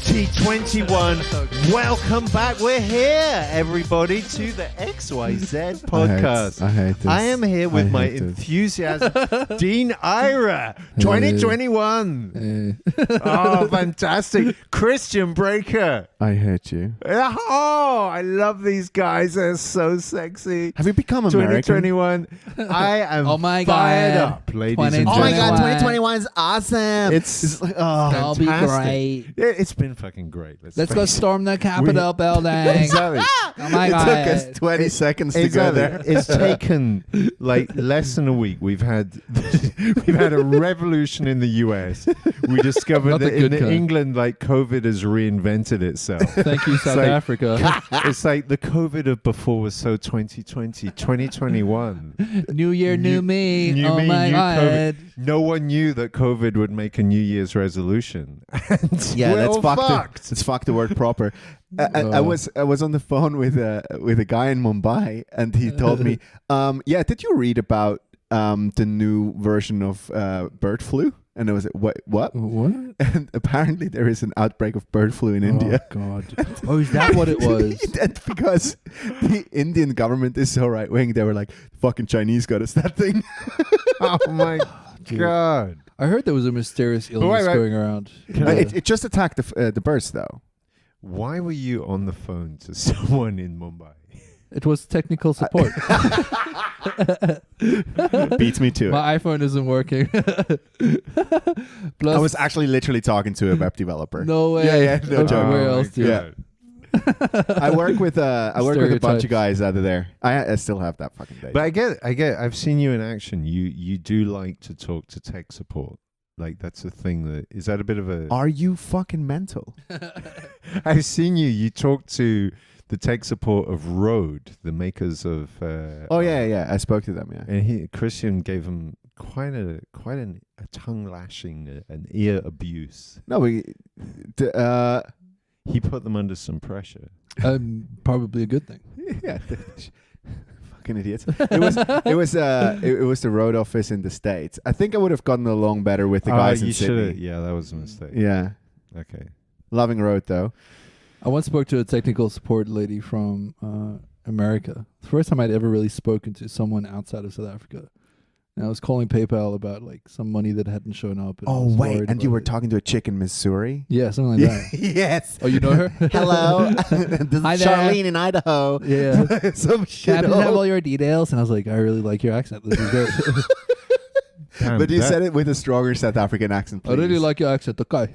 2021. Welcome back. We're here, everybody, to the XYZ podcast. I hate this. I am here with my enthusiasm, Dean Ira, 2021. Oh, fantastic. Christian Breaker. I hate you. Oh, I love these guys. They're so sexy. Have you become American? 2021. I am fired up, ladies and gentlemen. Oh my God, 2021 is awesome. It's That'll fantastic. be great. Yeah, it's been fucking great. Let's go storm the Capitol building. Exactly. Oh my It God. took us 20 seconds to go there. It's taken like less than a week. We've had a revolution in the US. We discovered Not that the good in kind. England, like COVID has reinvented itself. Thank you, South Africa. It's like the COVID of before was so 2020, 2021. New year, new me. New Oh me, my new God. COVID. No one knew that COVID would make a New Year's resolution. And Yeah, we're let's all fuck fucked. let's fuck the word proper. I was on the phone with a guy in Mumbai, and he told me, did you read about the new version of bird flu? And I was like, what? And apparently there is an outbreak of bird flu in India. Oh, God. Oh, is that what it was? That's because the Indian government is so right wing. They were like, fucking Chinese got us that thing. Oh my God. I heard there was a mysterious illness wait. going around. It just attacked the birds, though. Why were you on the phone to someone in Mumbai? It was technical support. Beats me to it. My iPhone isn't working. Plus, I was actually literally talking to a web developer. no way. Yeah, no joke. Where Oh my else do you? God. I work with a bunch Stereotypes. of guys out of there. I still have that fucking day. But I get. I've seen you in action. You do like to talk to tech support. Like that's a thing that is that a bit of a. Are you fucking mental? I've seen you. You talk to the tech support of Rode, the makers of. Oh yeah. I spoke to them. Yeah. And Christian gave him quite a tongue lashing, an ear abuse. No, He put them under some pressure. Probably a good thing. yeah. Fucking idiots. It was the road office in the States. I think I would have gotten along better with the guys in you Sydney. should've- Yeah, that was a mistake. Yeah. Okay. Loving road though. I once spoke to a technical support lady from America. The first time I'd ever really spoken to someone outside of South Africa. And I was calling PayPal about like some money that hadn't shown up. And I Oh was wait, worried and you about were it. talking to a chick in Missouri? Yeah, something like that. Yes. Oh, you know her? Hello. This is Hi there. Charlene in Idaho. Yeah. Some shit. Can I please have all your details? And I was like, I really like your accent. This is great. Damn, But you that- said it with a stronger South African accent, I really please. like your accent. Okay.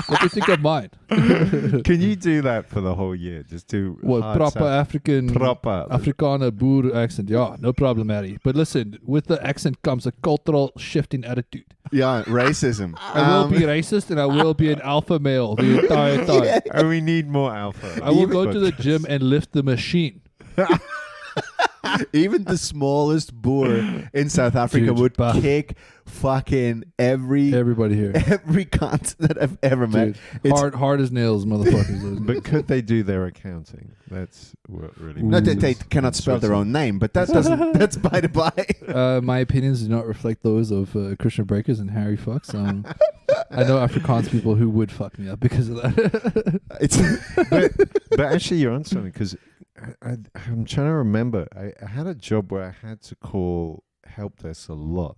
What do you think of mine? Can you do that for the whole year? Just do What, hard proper South- African... proper. Afrikaner boer accent. Yeah, no problem, Harry. But listen, with the accent comes a cultural shift in attitude. Yeah, racism. I will be racist and I will be an alpha male the entire time. And we need more alpha. I will go to the gym and lift the machine. Even the smallest boer in South Africa Dude, would buff. kick fucking every Everybody here. cunt that I've ever met. Dude, It's- hard as nails, motherfuckers. But could they do their accounting? That's what really. No, they matters. cannot spell their own name, but that doesn't. That's by the by. My opinions do not reflect those of Christian Breakers and Harry Fucks. I know Afrikaans people who would fuck me up because of that. But actually, you're on something because I'm trying to remember. I had a job where I had to call help desk a lot,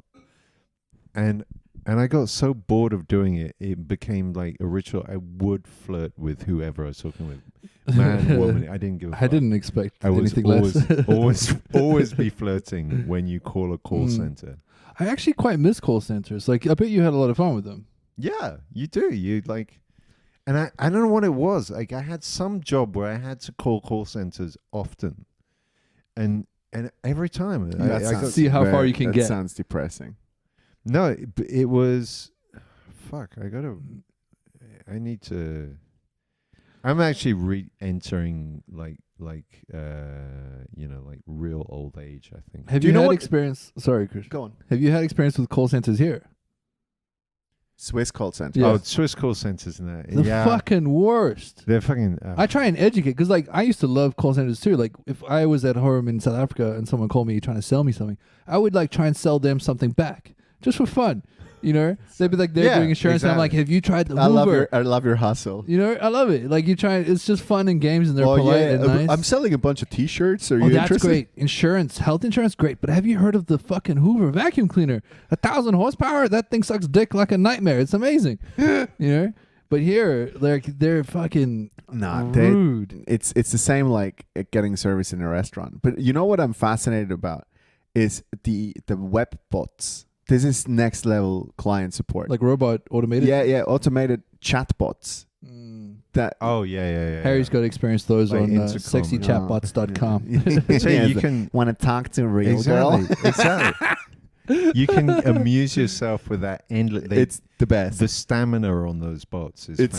and I got so bored of doing it, it became like a ritual. I would flirt with whoever I was talking with, man, woman. I didn't give a fuck. I didn't expect I was anything less. always be flirting when you call a call center. I actually quite miss call centers. Like, I bet you had a lot of fun with them. Yeah, you do. You like, and I don't know what it was. Like, I had some job where I had to call centers often, and every time I got, See how far you can that get. Sounds depressing. no, it was. Fuck, I need to. I'm actually re-entering like real old age. I think. Have Do you you know had what- experience? Sorry, Chris. Go on. Have you had experience with call centers here? Swiss call center. Yeah. Oh, Swiss call centers and that. The yeah, fucking worst. they're fucking. I try and educate because, like, I used to love call centers too. Like, if I was at home in South Africa and someone called me trying to sell me something, I would like try and sell them something back just for fun. You know, they'd be like, they're Yeah, doing insurance. And I'm like, exactly. have you tried the Hoover? I love your hustle. You know, I love it. Like you try, it's just fun and games, and they're polite and nice. I'm selling a bunch of T-shirts. Are Oh, you that's interested? great. Insurance, health insurance, great. But have you heard of the fucking Hoover vacuum cleaner? 1,000 horsepower. That thing sucks dick like a nightmare. It's amazing. You know. But here, like they're fucking rude. It's the same like getting service in a restaurant. But you know what I'm fascinated about is the web bots. This is next level client support. Like robot automated. Yeah, automated chatbots. That Oh yeah. Harry's got to experience those Like on intercom. sexychatbots.com. So you can want to talk to a real girl. Exactly. You can amuse yourself with that endless. It's the best. The stamina on those bots is It's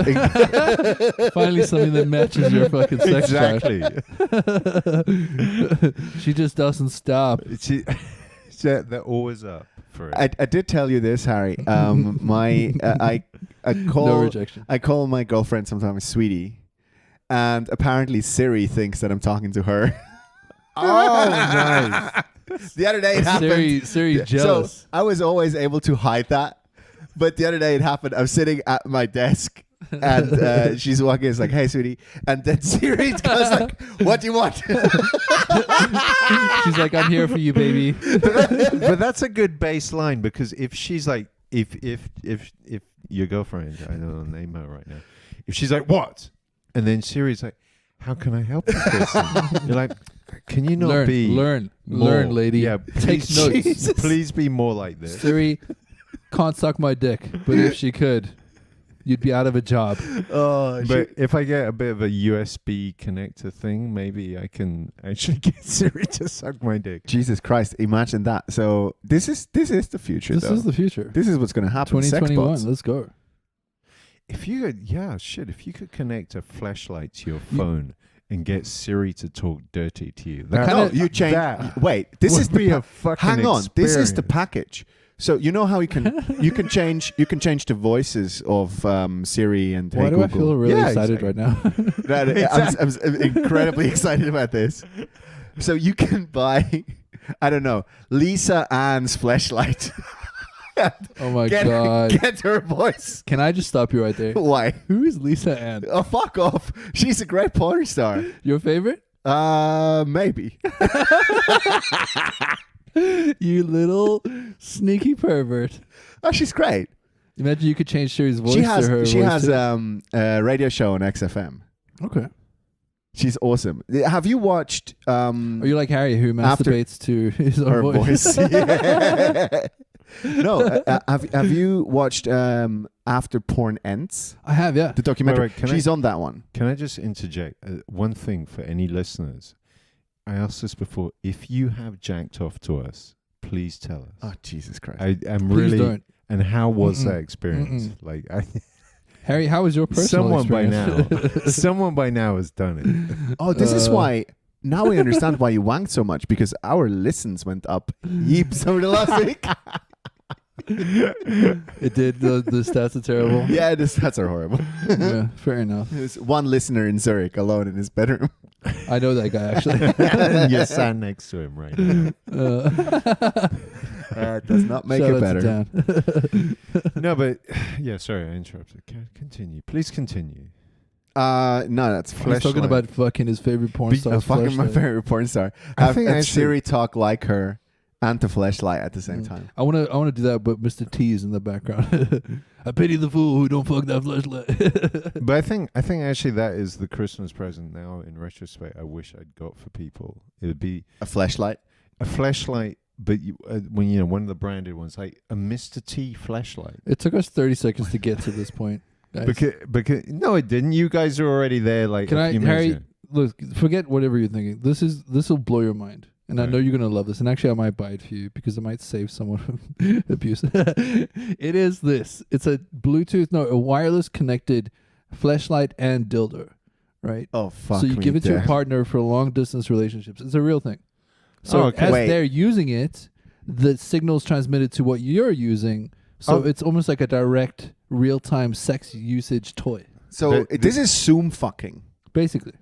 Finally something that matches your fucking sex drive. exactly. She just doesn't stop. They're always up for it. I did tell you this, Harry. I call No rejection. I call my girlfriend sometimes sweetie, and apparently Siri thinks that I'm talking to her. Oh, nice. The other day it happened. Siri jealous. So I was always able to hide that, but the other day it happened. I'm sitting at my desk. And she's walking. It's like, "Hey, sweetie," and then Siri goes like, "What do you want?" She's like, "I'm here for you, baby." But that's a good baseline, because if she's like, if your girlfriend, I don't know, name her right now, if she's like, "What?" and then Siri's like, "How can I help you, Kristen?" You're like, "Can you not learn, more? lady. Yeah, Take please, notes. Jesus. Please be more like this." Siri can't suck my dick, but if she could, you'd be out of a job. Oh, But if I get a bit of a USB connector thing, maybe I can actually get Siri to suck my dick. Jesus Christ! Imagine that. So this is the future. This is the future. This is what's going to happen. 2021. Sex bots. Let's go. If you could, if you could connect a flashlight to your phone and get Siri to talk dirty to you, that, No, you change. Wait, this is be the a fucking hang on. This is the experience. package. So you know how you can change the voices of Siri and Why Hey do Google. I feel really Yeah, excited right now? I'm incredibly excited about this. So you can buy, I don't know, Lisa Ann's flashlight. Oh my god! Get her voice. Can I just stop you right there? Why? Who is Lisa Ann? Oh, fuck off. She's a great porn star. Your favorite? Maybe. You little sneaky pervert. Oh, she's great. Imagine you could change Siri's voice She to her has voice too. a radio show on XFM. Okay. She's awesome. Have you watched Are you like Harry who After- masturbates to his own her voice? voice? Yeah. No, have you watched After Porn Ends? I have, yeah. The documentary. Wait, can She's on that one. Can I just interject one thing for any listeners? I asked this before. If you have jacked off to us, please tell us. Oh, Jesus Christ. I'm Please really. don't. And how was Mm-mm. that experience? Like, Harry, how was your personal experience? someone by now has done Oh, this is why. Now we understand why you wanked so much, because our listens went up heaps over the last week. It did. The stats are terrible. Yeah, the stats are horrible. Yeah, fair enough. There's one listener in Zurich alone in his bedroom. I know that guy actually. it. You sat next to him right now. It does not make Shout it out to better. Dan. No, but yeah, sorry, I interrupted. Continue. Please continue. No, that's He's Fleshlight. talking about fucking his favorite porn star. fucking my favorite porn star. I Have think actually- Siri talk like her and the flashlight at the same time. I wanna do that, but Mr. T is in the background. I pity the fool who don't fuck that flashlight. But I think actually that is the Christmas present now. In retrospect, I wish I'd got for people. It would be A flashlight. a flashlight, but when one of the branded ones, like a Mr. T flashlight. It took us 30 seconds to get to this point, guys. Because no, it didn't. You guys are already there. Like, Can a I, few minutes Harry? ago. Look, forget whatever you're thinking. This will blow your mind, and I Right. know you're gonna love this. And actually, I might buy it for you because it might save someone from abuse. It is this. It's a a wireless connected flashlight and dildo, right? Oh, fuck. So you me give it to a dead. partner for long distance relationships. It's a real thing. So Oh, okay. as Wait. they're using it, the signal's transmitted to what you're using. So Oh. it's almost like a direct real time sex usage toy, So The- this is Zoom fucking. basically.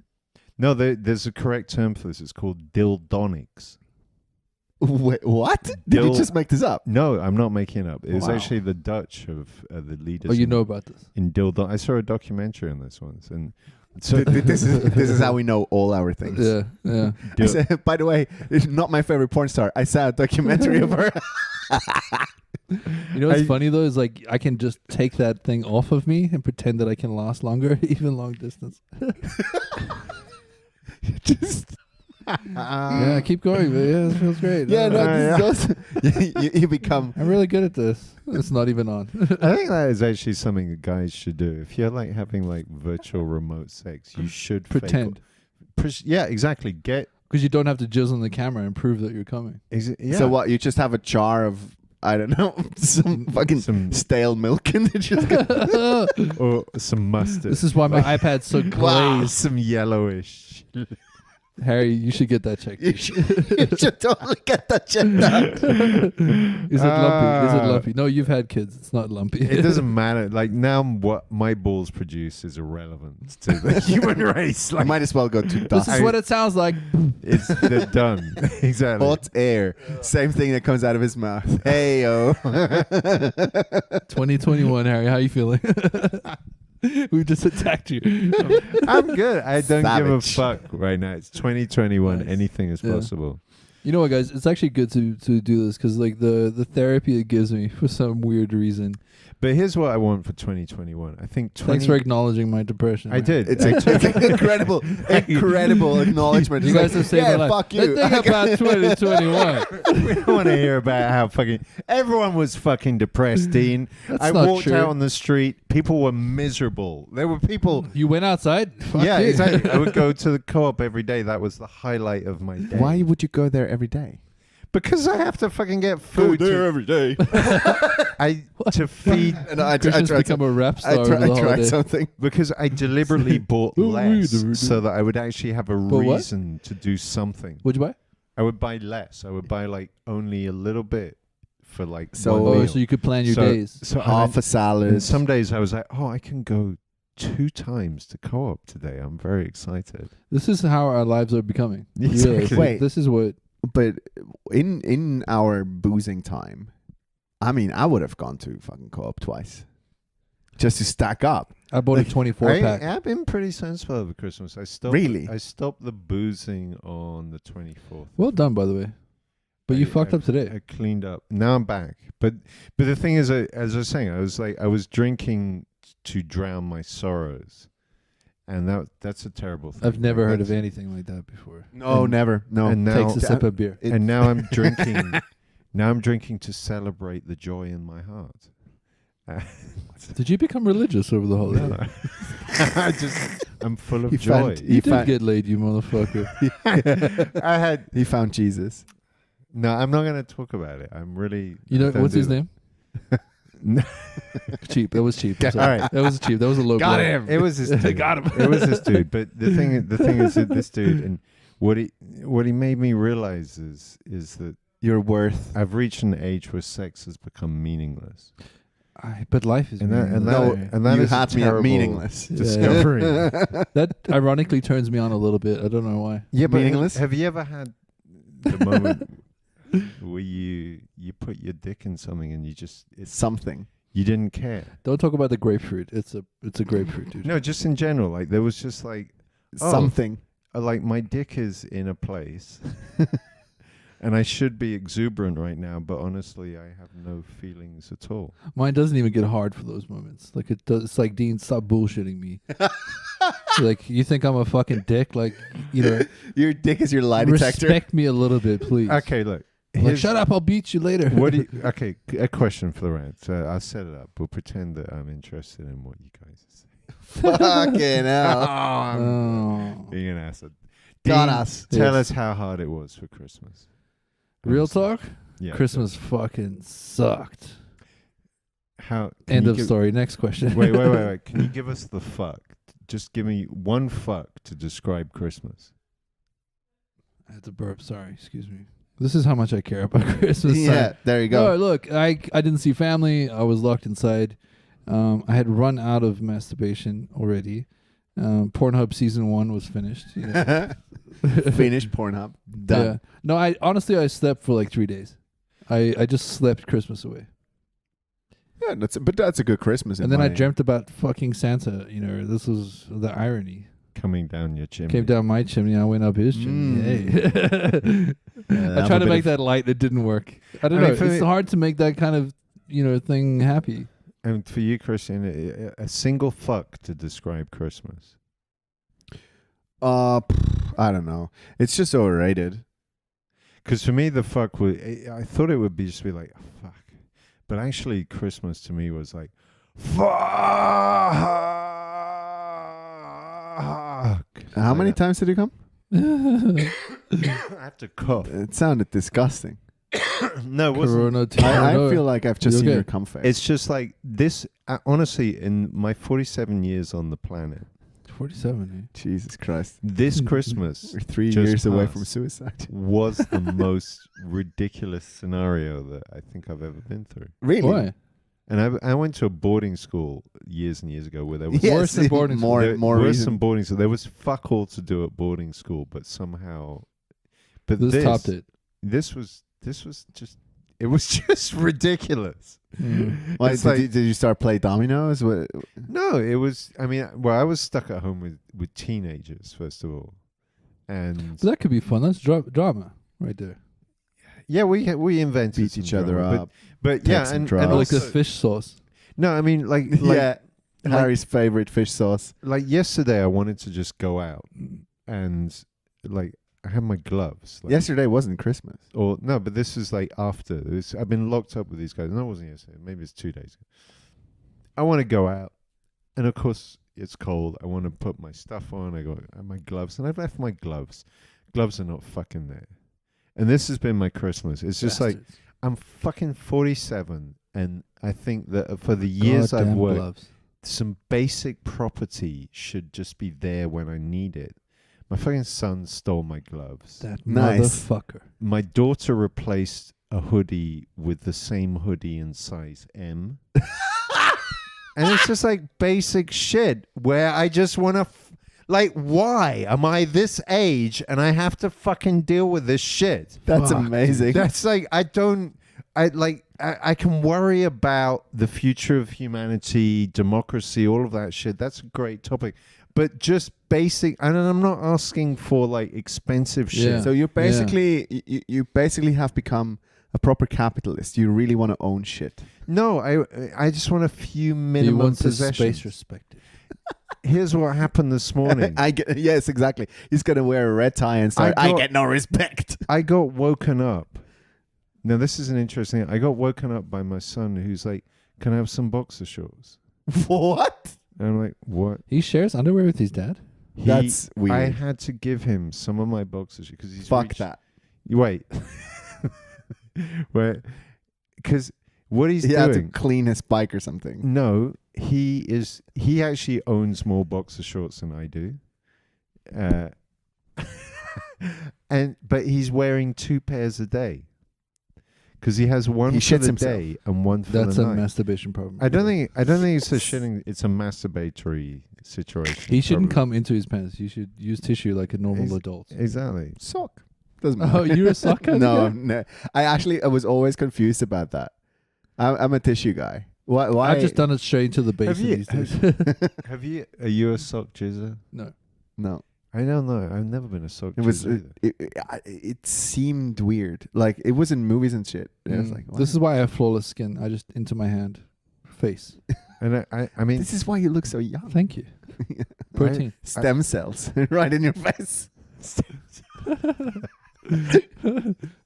No, there's a correct term for this. It's called dildonics. Wait, what? Did you just make this up? No, I'm not making it up. It was Wow. actually the Dutch of the leaders. Oh, you know about this? in Dildo. I saw a documentary on this once, and so This is how we know all our things. Yeah, yeah. I said, by the way, it's not my favorite porn star. I saw a documentary of her. You know what's funny though is like I can just take that thing off of me and pretend that I can last longer, even long distance. Just Yeah, keep going. But yeah, this feels great. yeah, no, Yeah, this does. You become. I'm really good at this. It's not even on. I think that is actually something that guys should do. If you're like having like virtual remote sex, you should fake- Pretend. Yeah, exactly. Get Because you don't have to jizz on the camera and prove that you're coming. yeah. So what? You just have a jar of, I don't know, some fucking Some stale milk, and it just go, or some mustard. This is why my iPad's so Wow. glazed. Some yellowish. Harry, you should get that checked. you should totally get that checked out. Is it lumpy? Is it lumpy? No, you've had kids. It's not lumpy. It doesn't matter. Like now, what my balls produce is irrelevant to the human race. I Like might as well go to This dust. is what it sounds like. they're done. Exactly. Hot air. Same thing that comes out of his mouth. Hey yo. 2021, Harry. How you feeling? We just attacked you. I'm good. I don't give a Savage. fuck right now. It's 2021. Nice. Anything is Yeah. possible. You know what, guys? It's actually good to do this because like the therapy it gives me for some weird reason. But here's what I want for 2021. I think 20. Thanks for acknowledging my depression. I man. did. It's I took incredible acknowledgement. You It's guys like, have saved yeah, my life. fuck you. Let's think about 2021. We don't want to hear about how fucking everyone was fucking depressed, Dean. That's I not walked true. out on the street. People were miserable. There were people. You went outside? Fuck Yeah, you. exactly. I would go to the co-op every day. That was the highlight of my day. Why would you go there every day? Because I have to fucking get food. every day. To feed. And I Christian's tried become a rap star over the I tried holiday. something. Because I deliberately bought Oh, less weird. so that I would actually have a But what? reason to do something. What'd you buy? I would buy less. I would buy like only a little bit for like So- one Oh, meal. so you could plan your So- days. So Half a and salad. some days I was like, oh, I can go 2 times to co-op today. I'm very excited. This is how our lives are becoming. Exactly. Really. Wait. This is what. But in our boozing time, I mean, I would have gone to fucking co-op twice just to stack up. I bought Like, a 24 pack. I've been pretty sensible over Christmas. I stopped. Really? I stopped the boozing on the 24th. Well done, by the way. But you fucked up today. I cleaned up. Now I'm back. But the thing is, as I was saying, I was drinking to drown my sorrows, and that's a terrible thing. I've never Like, heard of that's- anything like that before. No, And- never. No. And now, Takes a sip of beer. and now I'm drinking. Now I'm drinking to celebrate the joy in my heart. Did you become religious over the holiday? No. I'm full of He joy. found- You did found- get laid, you motherfucker. I had He found Jesus. no. I'm not going to talk about it. I'm really. You know, don't what's do his that. name? No. Cheap. That was cheap. I'm All sorry. right. That was cheap. That was a low blow. It was this dude. Got him. It was this dude. But the thing is that this dude, and what he made me realize is that Your worth. I've reached an age where sex has become meaningless, But life is and that meaningless. and that You is a had me at terrible meaningless. discovery. That ironically turns me on a little bit. I don't know why. Yeah, but Meaningless? have you ever had the moment where you put your dick in something and Something. you didn't care? Don't talk about the grapefruit. It's a grapefruit, dude. No, just in general. Like there was just like Something. like my dick is in a place. And I should be exuberant right now, but honestly, I have no feelings at all. Mine doesn't even get hard for those moments. Like it does. It's like, Dean, stop bullshitting me. Like, you think I'm a fucking dick? Like, you know, Your dick is your lie detector. respect me a little bit, please. Okay, look. Like, here's- shut up! I'll beat you later. What do you, okay, a question for the rant. So I'll set it up. We'll pretend that I'm interested in what you guys are saying. Fucking hell. I'm Oh. being an asset. Got Dean, us. Tell Yes. us how hard it was for Christmas. Real Honestly. talk? Yeah. Christmas fucking sucked. How? can End you of give- story. Next question. Wait. Can you give us the fuck? Just give me one fuck to describe Christmas. I had to burp. Sorry. Excuse me. This is how much I care about Christmas. Yeah, there you No, go. look, I didn't see family. I was locked inside. I had run out of masturbation already. Pornhub season 1 was finished. Finished Pornhub. Done. Yeah. No, I slept for like 3 days. I just slept Christmas away. Yeah, that's a good Christmas. And then I dreamt about fucking Santa. This was the irony. Coming down your chimney. Came down my chimney, I went up his chimney. Hey. I tried to make that light, it didn't work. I don't know. It's hard to make that kind of thing happy. And for you, Christian, a single fuck to describe Christmas. I don't know. It's just overrated. Because for me, the fuck I thought it would just be like, oh, fuck. But actually, Christmas to me was like, fuck. How many times did you come? I have to cough. It sounded disgusting. No, it wasn't. I feel like I've just seen your cum face. It's just like this. Honestly, in my 47 years on the planet, 47. Jesus Christ! This Christmas, we're 3 years away from suicide. Was the most ridiculous scenario that I think I've ever been through. Really? Why? And I went to a boarding school years and years ago where there was worse than boarding school. Worse than boarding school. There was fuck all to do at boarding school, but somehow, this topped it. This was just. It was just ridiculous. Why, did you start play dominoes? No, it was. I mean, I was stuck at home with teenagers first of all, and but that could be fun. That's drama right there. Yeah, we invented beat each other up, but yeah, and like the fish sauce. No, I mean like yeah, Harry's favorite fish sauce. Like yesterday, I wanted to just go out and like. I had my gloves. Like, yesterday wasn't Christmas. Or no, but this is like after. I've been locked up with these guys. No, it wasn't yesterday. Maybe it's 2 days ago. I want to go out. And of course, it's cold. I want to put my stuff on. I have my gloves. And I've left my gloves. Gloves are not fucking there. And this has been my Christmas. It's just like, I'm fucking 47. And I think that for the years I've worked, some basic property should just be there when I need it. My fucking son stole my gloves. That motherfucker. My daughter replaced a hoodie with the same hoodie in size M. And it's just like basic shit where I just want to... why am I this age and I have to fucking deal with this shit? That's amazing. That's like, I can worry about the future of humanity, democracy, all of that shit. That's a great topic. But just basic, and I'm not asking for like expensive shit. Yeah. So you basically have become a proper capitalist. You really want to own shit. No, I just want a few minimum possessions. Space respected. Here's what happened this morning. Yes, exactly. He's gonna wear a red tie and start. I get no respect. I got woken up. Now this is an interesting. I got woken up by my son, who's like, "Can I have some boxer shorts?" What? And I'm like, what? He shares underwear with his dad? That's weird. I had to give him some of my boxers because he's Fuck that. Wait. Wait. Because what he's doing... He had to clean his bike or something. No, he actually owns more boxer shorts than I do. But he's wearing 2 pairs a day. Because he has one for the day and one for the night. That's a masturbation problem. I don't think it's a shitting. It's a masturbatory situation. He shouldn't come into his pants. You should use tissue like a normal adult. Exactly. Sock. Doesn't matter. Oh, you're a sock kind of guy? No. I was always confused about that. I'm a tissue guy. Why? I've just done it straight to the base these days. Are you a sock jizzer? No. I don't know. I've never been a sock. It seemed weird. Like it was in movies and shit. I was like, this is why I have flawless skin. I just into my hand, face. And I mean, this is why you look so young. Thank you. Protein, stem cells, right in your face.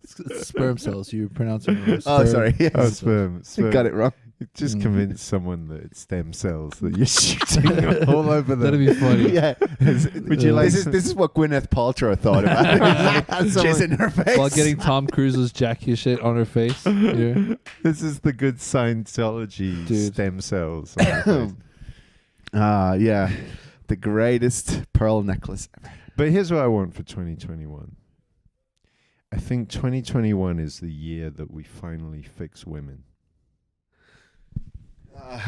Sperm cells. You pronounce it wrong. Oh, sorry. Yes. Oh, sperm. Got it wrong. Just convince someone that it's stem cells that you're shooting all over them. That'd be funny. Yeah. Would you like? This is what Gwyneth Paltrow thought about. Jizz in her face while getting Tom Cruise's Jackie shit on her face. Yeah. This is the good Scientology stem cells. Yeah, the greatest pearl necklace ever. But here's what I want for 2021. I think 2021 is the year that we finally fix women.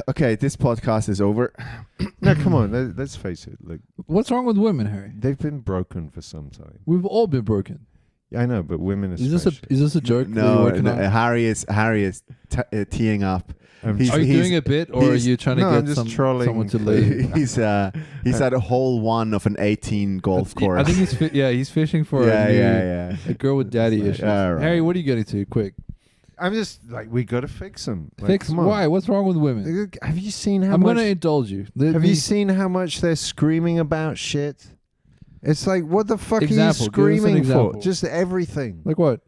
Okay, this podcast is over. No, come on. Let's face it. Look, What's wrong with women, Harry? they've been broken for some time. We've all been broken. Yeah, I know, but women Is especially. this a joke? that you're No, working on? Harry is teeing up. I'm He's- Are you doing a bit, or are he's- you trying to no, I'm get just trolling someone to for- lay? he's at a hole 1 of an 18 golf course. I think he's fishing for yeah. a girl with daddy It's issues. like, all right. Harry, what are you getting to? Quick, I'm just like, we got to fix them. Like, fix come on. why? What's wrong with women? Look, have you seen how I'm much? going to indulge you. Have you seen how much they're screaming about shit? It's like, what the fuck Example, are you give us an screaming for? example. Just everything. Like what?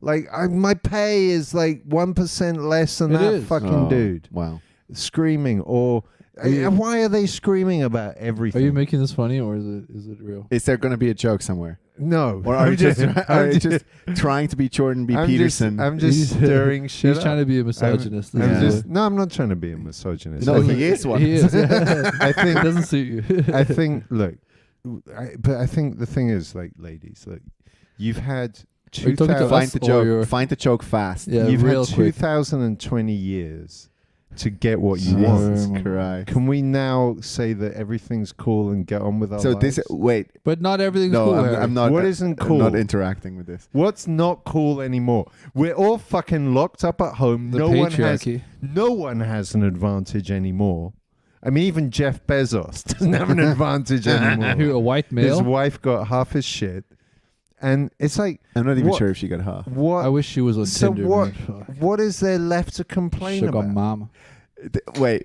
Like, my pay is like 1% less than It that is. fucking dude. Wow. Screaming, or why are they screaming about Are everything? you making this funny, or is it real? Is there going to be a joke somewhere? No. Or are you just I'm trying to be Jordan B. I'm Peterson? I'm just stirring shit He's trying to be a misogynist. I'm This is just, no, I'm not trying to be a misogynist. No, I he think- is one. He is. I think it doesn't suit you. I think, look, but I think the thing is, like, ladies, look, you've had Are you talking to 2000, us or Find the joke fast. Yeah, you've real had quick. 2020 years to get what you Jesus want. Christ. Can we now say that everything's cool and get on with our So lives? wait. But not everything's No, cool. I'm, Harry. I'm not. What isn't cool? I'm not interacting with this. What's not cool anymore? We're all fucking locked up at home. The No patriarchy. one has an advantage anymore. I mean, even Jeff Bezos doesn't have an advantage anymore. Who, a white male? His wife got half his shit, and it's like, I'm not even What- sure if she got half. what? I wish she was on So Tinder. what? man. Fuck. What is there left to complain Sugar about? mama. Wait.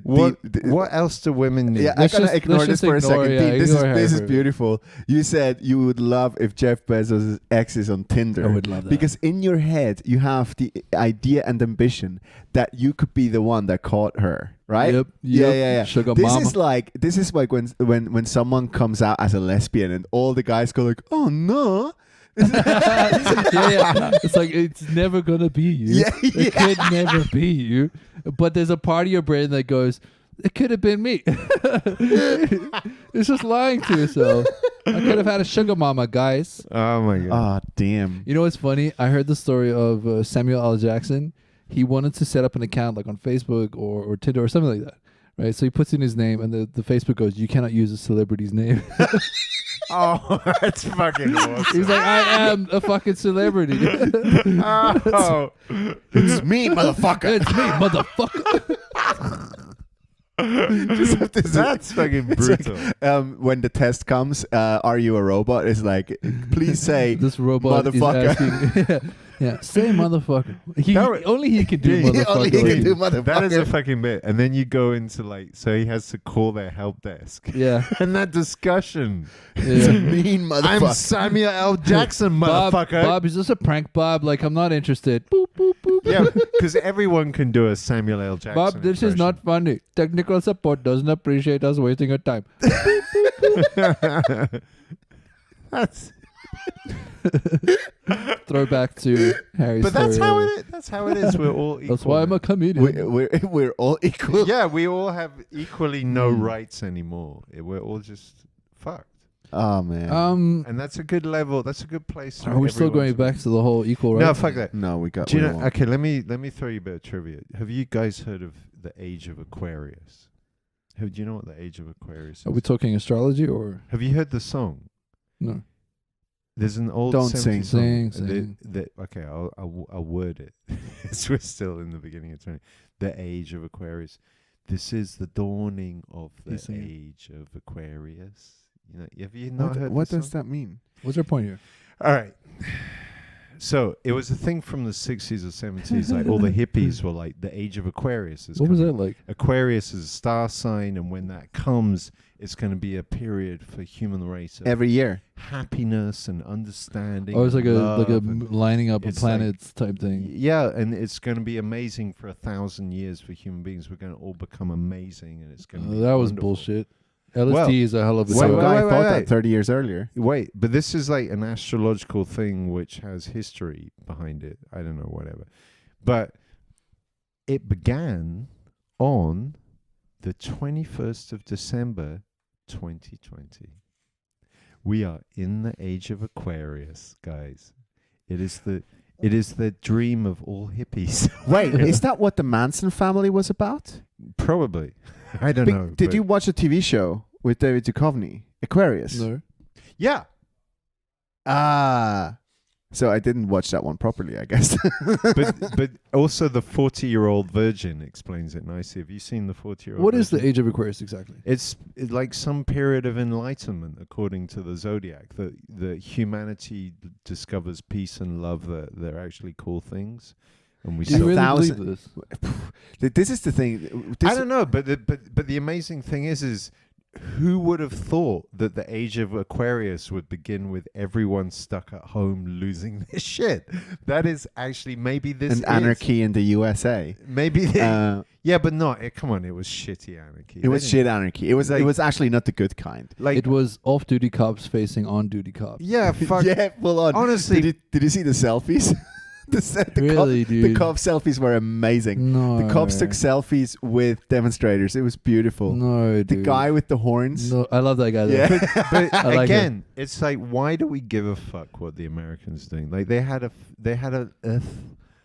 What else do women need? Yeah, I Let's gotta just- ignore let's this just for a ignore- second. yeah, Dean, this ignore is Harry. beautiful. You said you would love if Jeff Bezos' ex is on Tinder. I would love that. Because in your head you have the idea and ambition that you could be the one that caught her, right? Yep. Yeah. Sugar This mama. is like when someone comes out as a lesbian and all the guys go like, "Oh no." yeah. It's like it's never gonna be you. Yeah, It could never be you. But there's a part of your brain that goes, it could have been me. It's just lying to yourself. I could have had a sugar mama, guys. Oh my god! Oh damn. You know what's funny? I heard the story of Samuel L. Jackson. He wanted to set up an account like on Facebook or Tinder or something like that. Right? So he puts in his name and the Facebook goes, you cannot use a celebrity's name. Oh, that's fucking awesome. He's like, I am a fucking celebrity. Oh, It's me, motherfucker. It's me, motherfucker. Just have to that's fucking It's like, brutal. when the test comes, are you a robot? It's like, please say This robot motherfucker. is asking, yeah, say motherfucker. Only he can do Yeah, motherfucker. only he can do motherfucker. That is a fucking bit. And then you go into like, so he has to call their help desk. Yeah. And that discussion. It's a Yeah. mean I'm motherfucker. Samuel L. Jackson, motherfucker. Bob, is this a prank, Bob? Like, I'm not interested. Boop, boop, boop. Yeah, because everyone can do a Samuel L. Jackson. Bob, this is not funny. Technical support doesn't appreciate us wasting our time. That's, Throwback to Harry's but that's story how earlier. it is. That's how it is. We're all equal. That's why I'm a comedian. We're all equal. Yeah, we all have equally no rights anymore. We're all just fucked. Oh man. And that's a good level. That's a good place. for are we still everyone going to back be. to the whole equal rights? No, fuck that. no, we got. Do you we know? won't. Okay, let me throw you a bit of trivia. Have you guys heard of the Age of Aquarius? Do you know what the Age of Aquarius is? Are we talking astrology or Have you heard the song? no? There's an old Don't 70s sing. song. Sing. Okay, I'll word it. As we're still in the beginning of 20. The Age of Aquarius. This is the dawning of the Please sing it. Age of Aquarius. You know, have you not heard What this does song? that mean? What's your point here? All right. So it was a thing from the 60s or 70s. Like all the hippies were like, the Age of Aquarius is What was coming. that like? Aquarius is a star sign, and when that comes, it's going to be a period for human race of Every year. happiness and understanding. Oh, it's like and a love and- lining up of it's like- planets type thing. yeah, and it's going to be amazing for 1,000 years for human beings. We're going to all become amazing, and it's going to be That was wonderful. bullshit. LSD Well, is a hell of a wait, Some drug. guy wait, thought wait. that 30 years earlier. Wait, but this is like an astrological thing which has history behind it. I don't know, whatever. But it began on the 21st of December, 2020. We are in the Age of Aquarius, guys. It is It is the dream of all hippies. Wait, is that what the Manson family was about? Probably. I don't know. Did but- you watch a TV show with David Duchovny, Aquarius? No. Yeah. Ah. So I didn't watch that one properly, I guess. But also the 40-year-old virgin explains it nicely. Have you seen the 40-year-old What is the virgin? age of Aquarius exactly? It's like some period of enlightenment, according to the zodiac. That humanity discovers peace and love. That they're actually cool things, and we. Do you stop- really thousand- believe this? This is the thing. I don't know, but the amazing thing is who would have thought that the age of Aquarius would begin with everyone stuck at home losing their shit? That is actually maybe this An is. anarchy in the USA. Maybe yeah, but not. Come on, it was shitty anarchy. It was shit anarchy. It was Like- it was actually not the good kind. Like It was off-duty cops facing on-duty cops. yeah, fuck. Yeah, full on. Honestly, did you see the selfies? the Really, cop, dude? The cop selfies were amazing. No. The cops took selfies with demonstrators. It was beautiful. No, The dude. guy with the horns. No, I love that guy. Though. Yeah. but I like again, it's like, why do we give a fuck what the Americans doing? Like they had a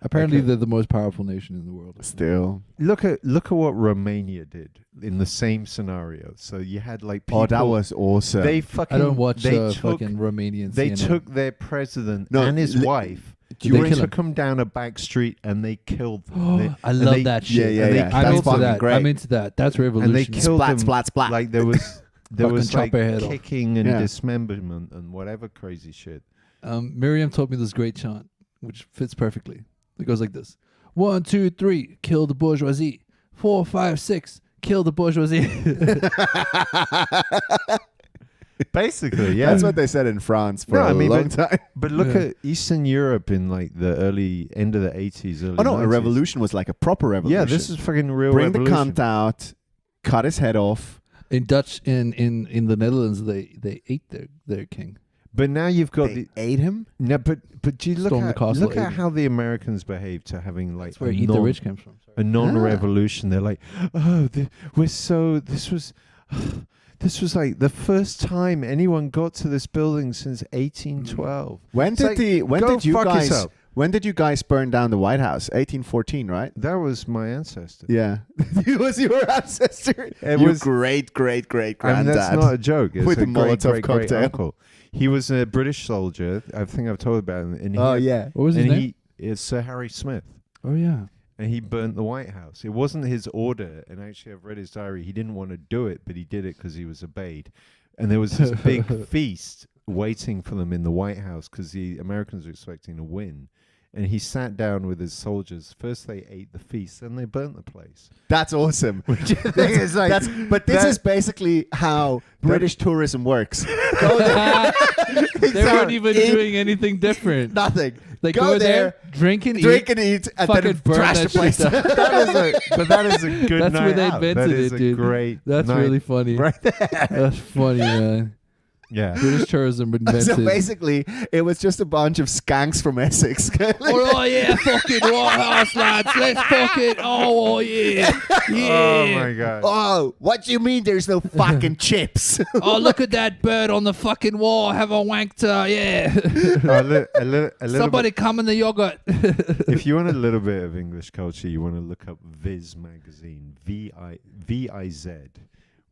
Apparently, Okay. they're the most powerful nation in the world. Still. look at what Romania did in the same scenario. So you had like people. Oh, that was awesome. They fucking. I don't watch They fucking Romanian. They CNN. took their president No, and his li- wife. Did they During kill him? took him down a back street and they killed them. They- I and love they- that Yeah, shit. yeah, And they yeah. killed That's I'm into fucking that. great. I'm into that. That's revolution. And they killed Splat, them. splat, splat. Like there was Fucking chop like their head off. kicking and Yeah. dismemberment and whatever crazy shit. Miriam taught me this great chant, which fits perfectly. It goes like this: 1, 2, 3, kill the bourgeoisie. 4, 5, 6, kill the bourgeoisie. Basically, yeah. That's what they said in France for No, I a mean, long time. But look Yeah. at Eastern Europe in like the early end of the 80s. Early Oh no, a 90s. revolution was like a proper revolution. Yeah, this is fucking real Bring revolution. the cunt out, cut his head off. in Dutch, in the Netherlands, they ate their king. But now you've got They ate him. no, but do you look Storm the at castle, look at ate how the Americans behave to having like That's where a Eat the non- Rich comes from. a non-revolution. They're like, oh, this was like the first time anyone got to this building since 1812. When It's like, go when did you guys burn down the White House? 1814, right? That was my ancestor. Yeah. He was your ancestor. It Your was- great And granddad. that's not a joke. It's With a a Molotov great cocktail. uncle. He was a British soldier. I think I've told about him. And he Oh yeah. What was his and name? it's Sir Harry Smith. Oh yeah. And he burnt the White House. It wasn't his order. And actually, I've read his diary. He didn't want to do it, but he did it because he was obeyed. And there was this big feast waiting for them in the White House because the Americans were expecting to win. And he sat down with his soldiers. First, they ate the feast, then they burnt the place. That's awesome. It's like, But this that- is basically how British tourism works. Go there. They weren't even Eat doing anything different. nothing. They Go go there, there, drink and Drink eat. and eat, and fucking then burn trash that the place. shit down. that is a good That's night where they out. invented That is it, a dude. great That's night. really funny. Right there. That's funny, man. Yeah. British tourism invented. So basically, it was just a bunch of skanks from Essex. Oh yeah, fucking White House lads, let's fucking oh yeah, Oh yeah. my god. Oh, what do you mean there's no fucking chips? Oh look at that bird on the fucking wall, have a wanked, yeah. A little Somebody come in the yogurt. bit, if you want a little bit of English culture, you want to look up Viz magazine, VIZ,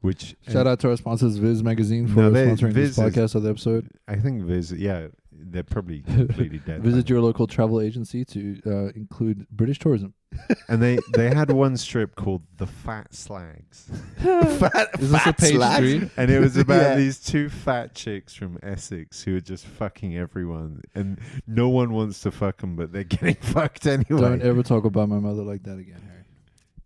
which Shout out to our sponsors, Viz Magazine, for No, they- sponsoring Viz this podcast of the episode. I think Viz. Yeah, they're probably completely dead. Visit your local travel agency to include British tourism. And they had one strip called The Fat Slags, Is this a page slags. 3? and it was about Yeah. these two fat chicks from Essex who are just fucking everyone, and no one wants to fuck them, but they're getting fucked anyway. Don't ever talk about my mother like that again, Harry.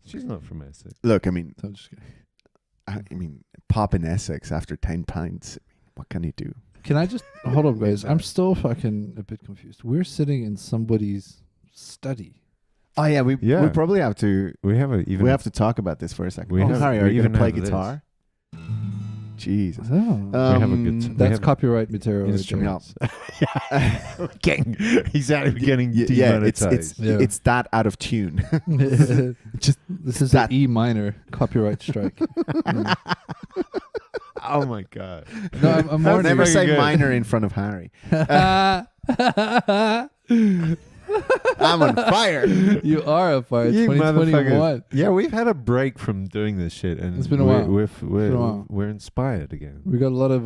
She's not from Essex. Look, I mean, I'm just kidding. pop in Essex after 10 pints. What can you do? Can I just hold up, guys? I'm still fucking a bit confused. We're sitting in somebody's study. Oh yeah, we Yeah. probably have to. We have We have to talk about this for a second. We have- Harry, are we you even gonna play have this. guitar? Jesus. Oh. we have a good. Um, we That's have copyright material. Right there. instruments. Yeah, he's getting Yeah, demonetized. Yeah. it's that out of tune. Just this is that- an E minor copyright strike. Mm. Oh my god. No, I'm more Never very say good. minor in front of Harry. I'm on fire. You are a fire. You 2021. motherfuckers. Yeah, we've had a break from doing this shit, and It's been a while. We're inspired again. We got a lot of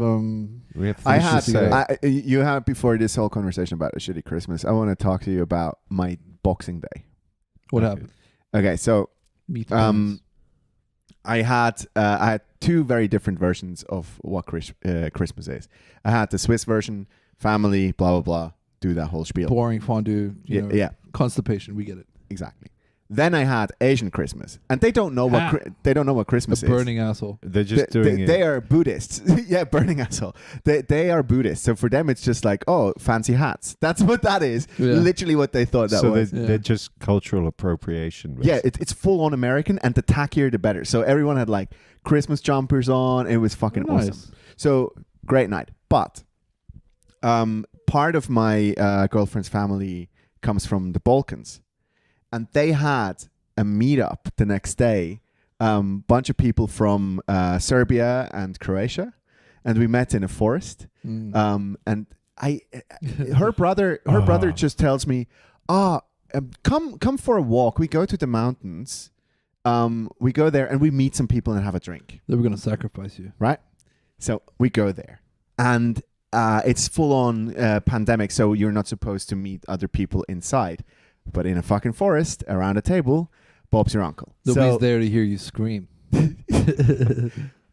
We have I things had to say. you had before this whole conversation about a shitty Christmas. I want to talk to you about my Boxing Day. what Okay. happened. Okay, so Meet the Um, I had two very different versions of what Christmas is. I had the Swiss version, family, blah blah blah, do that whole spiel. boring fondue. You know, Yeah, constipation. We get it. exactly. Then I had Asian Christmas, and they don't know Ha. they don't know what Christmas A is. burning asshole. They're just doing it. They are Buddhists. Yeah, burning asshole. They are Buddhists. So for them, it's just like, oh, fancy hats. That's what that is. Yeah. Literally what they thought that so was. they're just cultural appropriation. Yeah, it's full on American, and the tackier the better. So everyone had like Christmas jumpers on. It was fucking Nice. awesome. So great night. But part of my girlfriend's family comes from the Balkans, and they had a meetup the next day. Bunch of people from Serbia and Croatia, and we met in a forest. Mm. And her brother just tells me, come for a walk. We go to the mountains. We go there and we meet some people and have a drink. They were gonna sacrifice you. Right? So we go there, and it's full on pandemic. So you're not supposed to meet other people inside, but in a fucking forest around a table, Bob's your uncle. Nobody's there to hear you scream.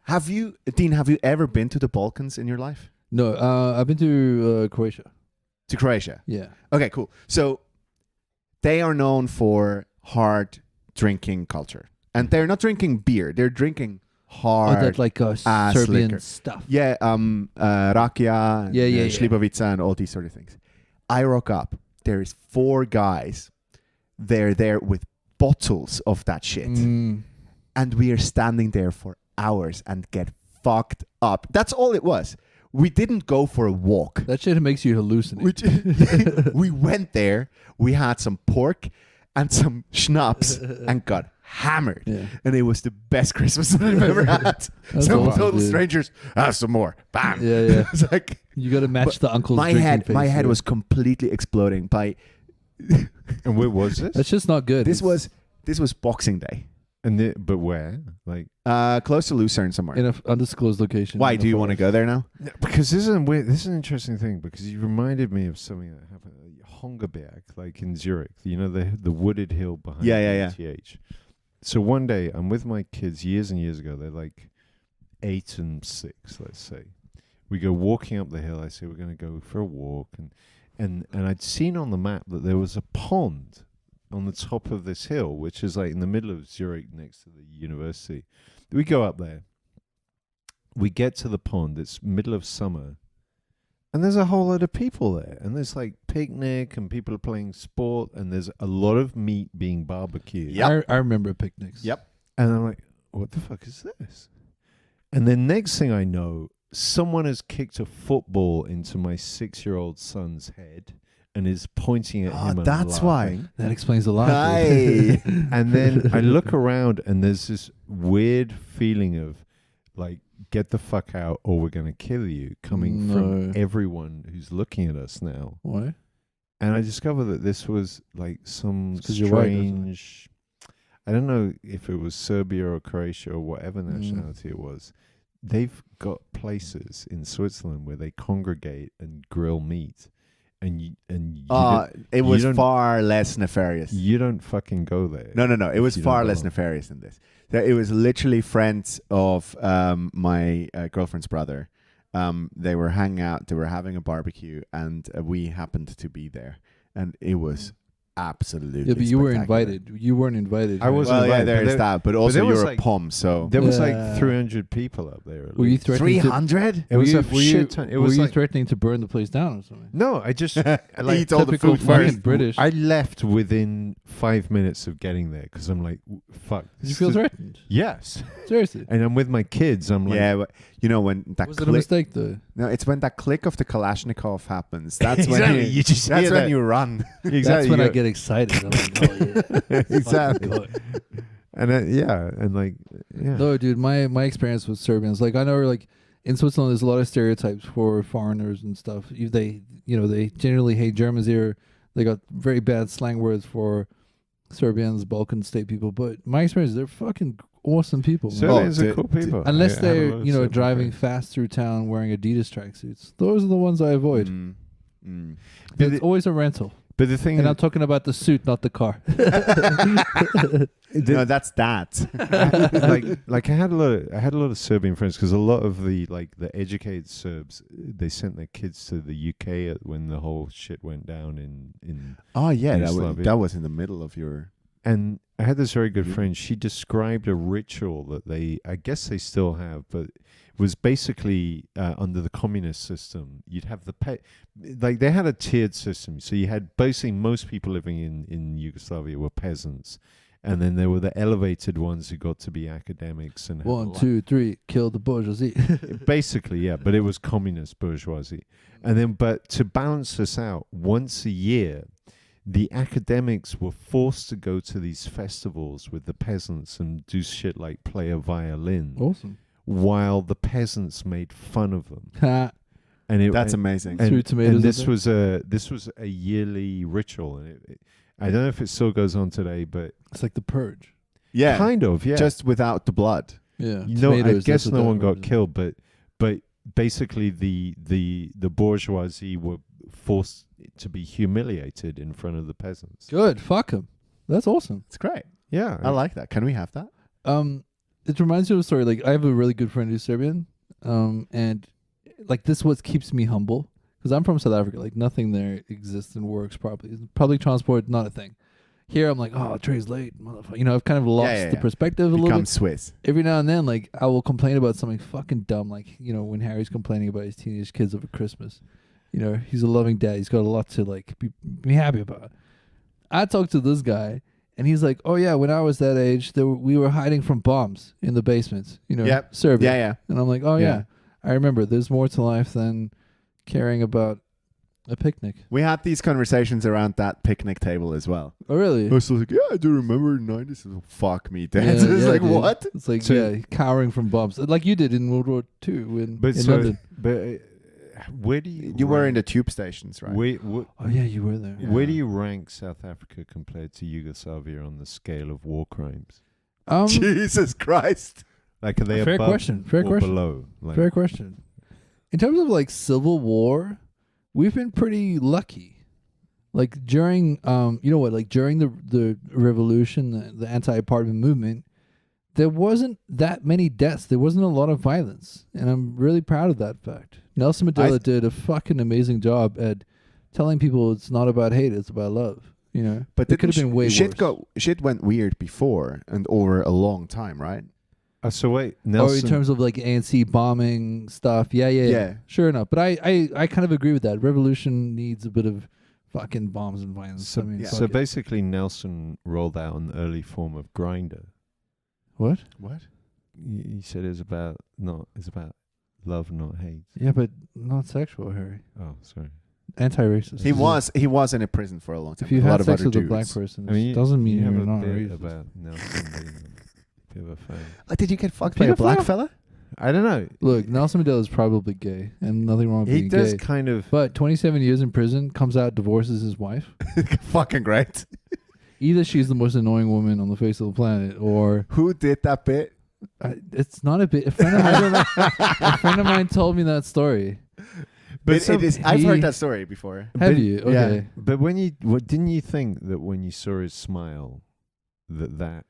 Have you, Dean? Have you ever been to the Balkans in your life? No, I've been to Croatia. To Croatia? Yeah. Okay, cool. So they are known for hard drinking culture, and they're not drinking beer; they're drinking hard. Oh, that like ass Serbian liquor. stuff. Yeah, rakia, and, Yeah, yeah. slivovica, and all these sort of things. I rock up. There is 4 guys. They're there with bottles of that shit, and we are standing there for hours and get fucked up. That's all it was. We didn't go for a walk. That shit makes you hallucinate. We went there. We had some pork and some schnapps and got hammered. Yeah. And it was the best Christmas that I've ever had. That's Some awesome, total dude. strangers, have some more. Bam. Yeah, yeah. It's like You got to match the uncle's my drinking head. face. My head yeah. was completely exploding by. And where was this? That's just not good. This was Boxing Day. But where? Like, Close to Lucerne somewhere. in an undisclosed location. Why in do a you want to forest. go there now? because this is weird. This is an interesting thing because you reminded me of something that happened at Hongerberg, like in Zurich. You know the wooded hill behind Yeah. ETH. So one day I'm with my kids years and years ago. They're like 8 and 6, let's say. We go walking up the hill. I say we're going to go for a walk, and I'd seen on the map that there was a pond on the top of this hill, which is like in the middle of Zurich next to the university. We go up there. We get to the pond. It's middle of summer. And there's a whole lot of people there. And there's like picnic and people are playing sport. And there's a lot of meat being barbecued. Yep. I remember picnics. Yep. And I'm like, what the fuck is this? And then next thing I know, someone has kicked a football into my 6-year-old son's head and is pointing at him and that's why. laughing. That explains a lot. Hi. And then I look around and there's this weird feeling of like, get the fuck out or we're going to kill you coming from No. everyone who's looking at us now. Why? And I discovered that this was like some 'cause you're white, isn't it? strange, I don't know if it was Serbia or Croatia or whatever nationality it was. They've got places in Switzerland where they congregate and grill meat. And you It you was don't- far less nefarious. you don't fucking go there. No. It was you far don't less go. nefarious than this. It was literally friends of my girlfriend's brother. They were hanging out. They were having a barbecue, and we happened to be there. And it was absolutely Yeah, but you were spectacular. invited. You weren't invited. I wasn't Well, yeah, invited, there but is that. But also, there was you're like- a pom, so There was Yeah. like 300 people up there. at Were you least. threatening to? 300. It was a were you, shit ton. It was were you like, threatening to burn the place down or something? no, I just Eat like all the Typical food fucking first. British. I left within 5 minutes of getting there because I'm like, fuck. Did you this feel is- threatened? Yes. Seriously? And I'm with my kids. I'm like, Yeah, but you know when that Was it a click. mistake though? No, it's when that click of the Kalashnikov happens. That's Exactly, when you just That's hear when that. you run. exactly. That's when you I go- get excited. I'm like, oh yeah. Exactly. Fucking go. And yeah, and like, yeah. No, dude, my experience with Serbians, like I know, like in Switzerland, there's a lot of stereotypes for foreigners and stuff. They generally hate Germans here. They got very bad slang words for Serbians, Balkan state people. But my experience, they're fucking awesome people. man. Serbians Oh, are cool people. Unless I had a they're, lot of you know, Serbian driving friends. fast through town wearing Adidas tracksuits. Those are the ones I avoid. But It's always a rental. But the thing And I'm is, talking about the suit, not the car. No, that's that. like I had a lot of Serbian friends because a lot of the educated Serbs, they sent their kids to the UK when the whole shit went down in Oh yeah, Yugoslavia. that was in the middle of your. And I had this very good Yeah. friend. She described a ritual that I guess they still have, but it was basically under the communist system. You'd have they had a tiered system. So you had basically most people living in Yugoslavia were peasants. And then there were the elevated ones who got to be academics and had 1, 2, 3, kill the bourgeoisie. basically, yeah, but it was communist bourgeoisie. And then, but to balance this out, once a year, the academics were forced to go to these festivals with the peasants and do shit like play a violin, Awesome. while the peasants made fun of them. Ha. And That's amazing. Threw tomatoes And at them. this was a yearly ritual, and I don't know if it still goes on today, but It's like the purge. Yeah, kind of, yeah. just without the blood. Yeah. You know, I Tomatoes, guess that's no what one that got represents. killed, but basically the bourgeoisie were forced to be humiliated in front of the peasants. Good. Fuck him. That's awesome. It's great. Yeah, I like that. Can we have that? It reminds me of a story. Like I have a really good friend who's Serbian, and like this what keeps me humble because I'm from South Africa. Like nothing there exists and works properly. Public transport not a thing. Here I'm like, oh, train's late, motherfucker. You know, I've kind of lost the perspective a little Become bit. Swiss. Every now and then, like I will complain about something fucking dumb, like you know when Harry's complaining about his teenage kids over Christmas. You know, he's a loving dad. He's got a lot to like be happy about. I talked to this guy. And he's like, oh, yeah, when I was that age, we were hiding from bombs in the basements, you know, Yep. Serbia. Yeah, yeah. And I'm like, oh, Yeah. yeah, I remember. There's more to life than caring about a picnic. We had these conversations around that picnic table as well. Oh, really? I was like, yeah, I do remember the 90s. Fuck me, Dad. Yeah, It's yeah, like, dude. what? It's like, So- yeah, cowering from bombs. Like you did in World War II in London. where do you You were in the rank- tube stations, right? Oh, yeah, you were there. Where do you rank South Africa compared to Yugoslavia on the scale of war crimes? Jesus Christ. Like, are they Fair above question, fair or question. below? Like, Fair question. In terms of like civil war, we've been pretty lucky. Like during, you know what? Like during the revolution, the anti-apartheid movement, there wasn't that many deaths. There wasn't a lot of violence, and I'm really proud of that fact. Nelson Mandela did a fucking amazing job at telling people it's not about hate, it's about love. You know, But it could have been way worse. Shit went weird before and over a long time, right? so wait, Or Nelson. in terms of like ANC bombing stuff, yeah. Sure enough, but I kind of agree with that. Revolution needs a bit of fucking bombs and violence. so, I mean, so fuck it. basically, Nelson rolled out an early form of grinder. What? What? He said it's about love, not hate. Yeah, but not sexual, Harry. Oh, sorry. Anti-racist. He was in a prison for a long time. If you with a lot had of sex other with a dudes. black person, I mean, it doesn't mean you have you're a not bit racist. about Nelson being a bit of a fan. Did you get fucked by a Pedophile? black fella? I don't know. Look, Nelson Mandela is probably gay, and nothing wrong with He being does gay. kind of. But 27 years in prison, comes out, divorces his wife. Fucking great. Either she's the most annoying woman on the face of the planet, or Who did that bit? it's not a bit. A friend of mine told me that story. But It is. I've he- heard that story before. Have you? Okay. But didn't you think that when you saw his smile, that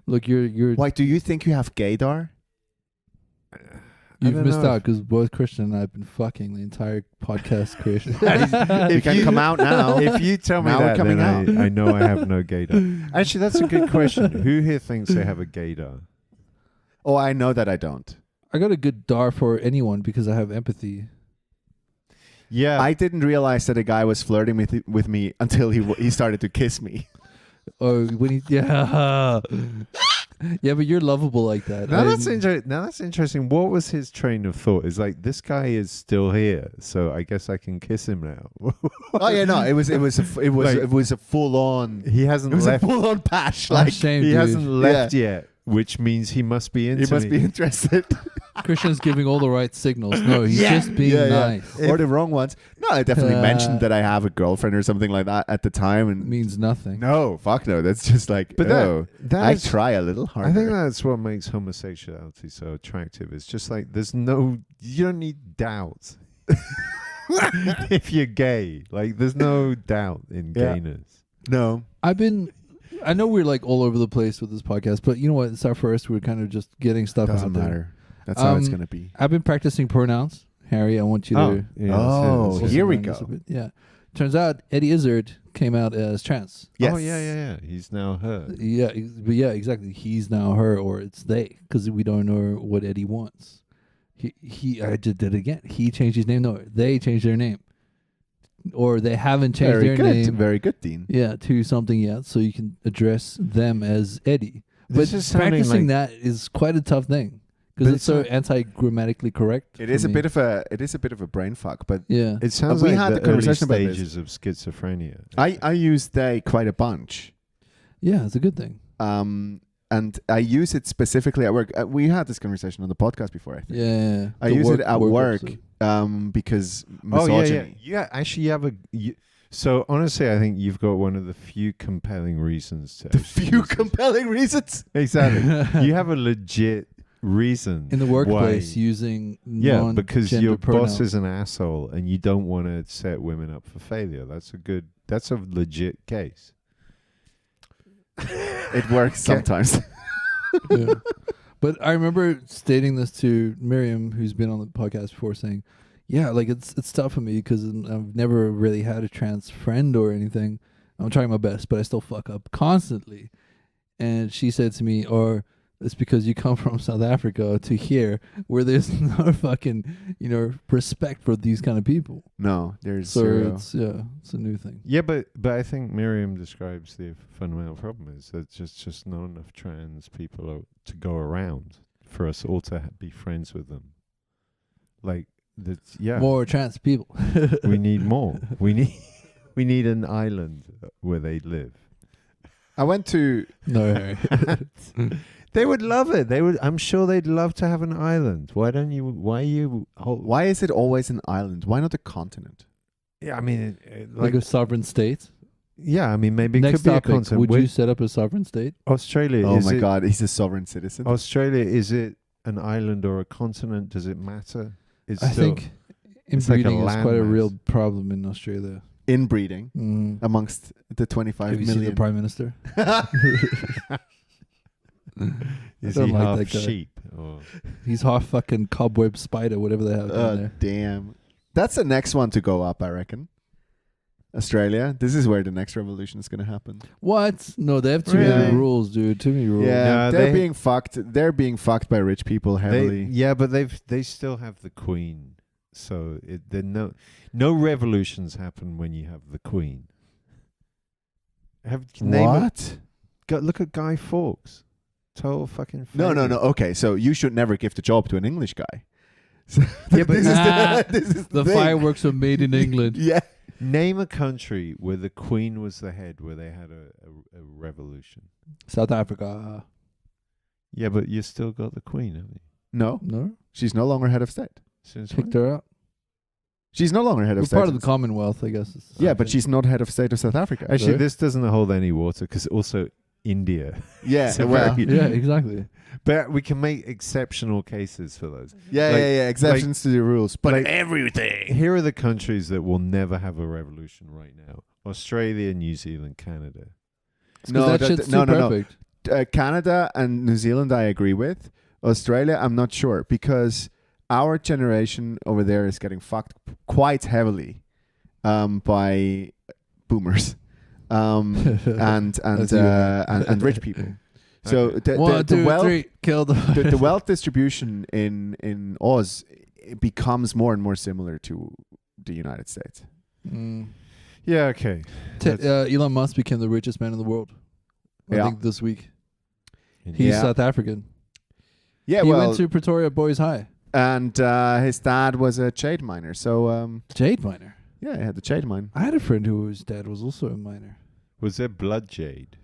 Look, you're Why do you think you have gaydar? you've don't missed know out because both Christian and I have been fucking the entire podcast creation. You can come out now. if you tell me Now we're that, coming then out. I know I have no gaydar. Actually, that's a good question. Who here thinks they have a gaydar? Oh, I know that I don't. I got a good dar for anyone because I have empathy. Yeah, I didn't realize that a guy was flirting with me until he started to kiss me. Or when he yeah. Yeah, but you're lovable like that. Now that's interesting. What was his train of thought? Is like, this guy is still here, so I guess I can kiss him now. Oh yeah, no, it was a full on. He It hasn't was a left. full on pash. I'm Like ashamed, He dude. hasn't left yet, which means he must be into he must me. be interested. Christian's giving all the right signals. No, he's just being nice. Or the wrong ones. No, I definitely mentioned that I have a girlfriend or something like that at the time, and Means nothing. no, fuck no. That's just like, But I try a little harder. I think that's what makes homosexuality so attractive. It's just like you don't need doubt if you're gay. Like there's no doubt in gayness. No. I know we're like all over the place with this podcast, but you know what? It's our first. We're kind of just getting stuff Doesn't out there. matter. That's how it's gonna be. I've been practicing pronouns. Harry, I want you to. Here we learn this a go. bit. Yeah. Turns out Eddie Izzard came out as trans. Yes. Oh yeah. He's now her. Yeah, but yeah, exactly. He's now her, or it's they, because we don't know what Eddie wants. I just did it again. He changed his name. No, they changed their name, or they haven't changed Very their good. name. Very good, Dean. Yeah, to something yet, so you can address them as Eddie. This But is sounding practicing like- that is quite a tough thing because But it's so anti-grammatically correct. It for is a me. bit of a brain fuck, but Yeah. It sounds we like had the the conversation about early this. stages of schizophrenia. I use they quite a bunch. Yeah, it's a good thing. And I use it specifically at work. We had this conversation on the podcast before, I think. Yeah. I use it at work episode. Because Oh misogyny. yeah. Actually, you have so honestly, I think you've got one of the few compelling reasons to. The actually few use this. compelling reasons. Exactly. You have a legit reason In the workplace, why. using Because your pronouns. boss is an asshole and you don't want to set women up for failure. That's a legit case. It works sometimes. Yeah. But I remember stating this to Miriam, who's been on the podcast before, saying, "Yeah, like it's tough for me because I've never really had a trans friend or anything. I'm trying my best, but I still fuck up constantly." And she said to me, "Or it's because you come from South Africa to here, where there's no fucking respect for these kind of people. No, there's So zero. it's a new thing." Yeah, but I think Miriam describes the fundamental problem is that just not enough trans people to go around for us all to be friends with them. Like that's More trans people. we need more. We need an island where they live. I went to No, Harry. They would love it. I'm sure they'd love to have an island. Why don't you? why is it always an island? Why not a continent? Yeah, I mean, like a sovereign state. yeah, I mean, maybe it Next could be a topic: continent. would With you set up a sovereign state? Australia? Oh is my it, God, he's a sovereign citizen. Australia, is it an island or a continent? Does it matter? It's I still, think it's like a inbreeding is quite a landmass. real problem in Australia. Inbreeding Mm. amongst the 25 Have you seen the million. Prime Minister? Is don't he like half that guy. sheep? Or He's half fucking cobweb spider, whatever they have down there. Damn. That's the next one to go up, I reckon. Australia. This is where the next revolution is going to happen. What? No, they have too Really? many rules, dude. Too many rules. Yeah, No, they're they- being fucked. They're being fucked by rich people heavily. but they still have the Queen. So no revolutions happen when you have the Queen. What? Look at Guy Fawkes. Total fucking No. failure. Okay, so you should never give the job to an English guy. So Yeah, but this is The thing. fireworks are made in England. Yeah. Name a country where the Queen was the head, where they had a revolution. South Africa. Yeah, but you still got the Queen, haven't you? No, No? she's no longer head of state. Since Picked when? her up. She's no longer head We're of state. part of the Commonwealth, I guess. Yeah, but she's not head of state of South Africa. Actually, Sorry? this doesn't hold any water because also India. Yeah, So well, very- Yeah, exactly. But we can make exceptional cases for those. yeah. Exceptions to the rules, but like- everything. Here are the countries that will never have a revolution right now: Australia, New Zealand, Canada. No, that that- shit's no, too no, no. perfect. Canada and New Zealand, I agree with. Australia, I'm not sure because our generation over there is getting fucked quite heavily by boomers and That's you, man. and rich people. So Okay. One, the two, wealth three, kill the wealth distribution in Oz it becomes more and more similar to the United States. Mm. Yeah, okay. Elon Musk became the richest man in the world. I Yeah. think this week. In- He's Yeah. South African. Yeah, he well, went to Pretoria Boys High. and his dad was a jade miner. So Jade miner. yeah, he had the jade mine. I had a friend whose dad was also a miner. Was there blood jade?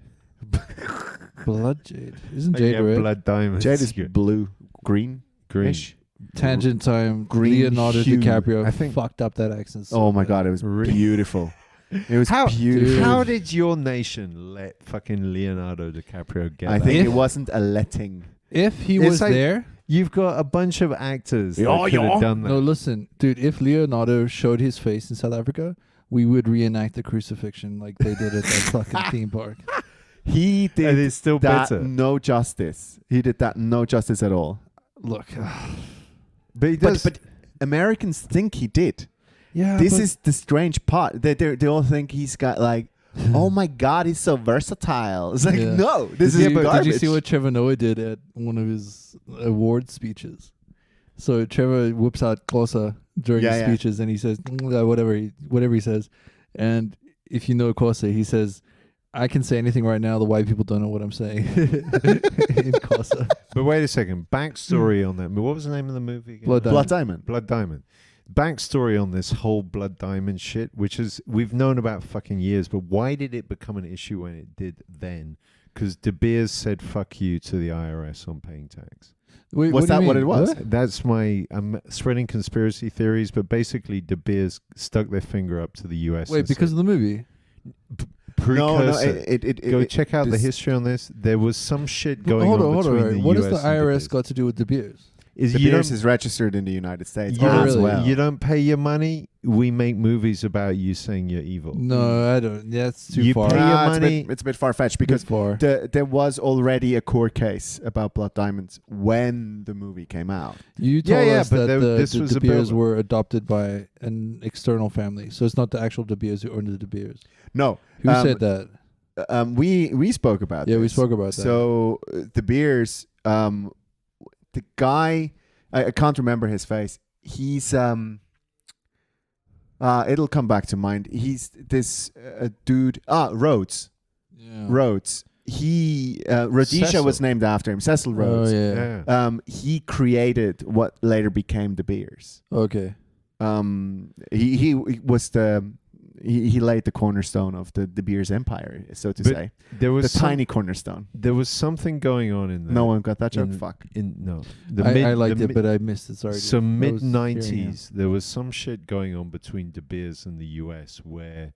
Blood jade. Isn't Like you jade have red? blood diamonds. Jade is You're blue, green. green. Tangent time. green Leonardo hue. DiCaprio I think- fucked up that accent. So Oh my bad. god, it was Really? beautiful. It was How, beautiful. how did your nation let fucking Leonardo DiCaprio get I that? think If- it wasn't a letting. If he It's was like- there, You've got a bunch of actors that Yeah, could have yeah. done that. no, listen, dude. If Leonardo showed his face in South Africa, we would reenact the crucifixion like they did at that fucking theme park. He and did it's still that better. no justice. He did that no justice at all. Look, But he does. But Americans think he did. yeah, This but- is the strange part. They all think he's got like, oh my god, he's so versatile. It's like, Yeah. no, this Did is you, garbage. did you see what Trevor Noah did at one of his award speeches? So Trevor whips out Xhosa during Yeah, his yeah. speeches, and he says whatever he says. And if you know Xhosa, he says, "I can say anything right now. The white people don't know what I'm saying." In Xhosa. But wait a second. Backstory on that. What was the name of the movie again? Blood Blood Diamond? Blood Diamond. Backstory on this whole Blood Diamond shit, which is we've known about fucking years, but why did it become an issue when it did then? Because De Beers said "fuck you" to the IRS on paying tax. Wait, Was do you that what mean? it was? That's my. I'm spreading conspiracy theories, but basically De Beers stuck their finger up to the US. Wait, and because said, of the movie? No, precursor. it Go check out the this- history on this. There was some shit going hold on on. between the What US has the and De IRS Beers. got to do with De Beers? Is De you Beers don't- is registered in the United States you Oh, don't- as really? well. You don't pay your money. We make movies about you saying you're evil. No, I don't. That's too You far. pay- Nah, your money- it's a bit far-fetched Bit because far. there was already a court case about Blood Diamonds when the movie came out. You told yeah, us but that this the was De a Beers build-up. were adopted by an external family, so it's not the actual De Beers who owned the De Beers. No, Who said that? we spoke about Yeah, this. we spoke about that. So De Beers, the guy, I can't remember his face. He's it'll come back to mind. He's this dude. Rhodes. Yeah. Rhodes. He Rhodesia Cecil. was named after him. Cecil Oh Rhodes. yeah. Yeah. He created what later became De Beers. Okay. He was he laid the cornerstone of the De Beers empire, so to But say. There was The tiny cornerstone. There was something going on in there. No one got that joke. in- Fuck. No. I liked it, but I missed it. Sorry. So dude. I mid was hearing '90s, there was some shit going on between De Beers and the US where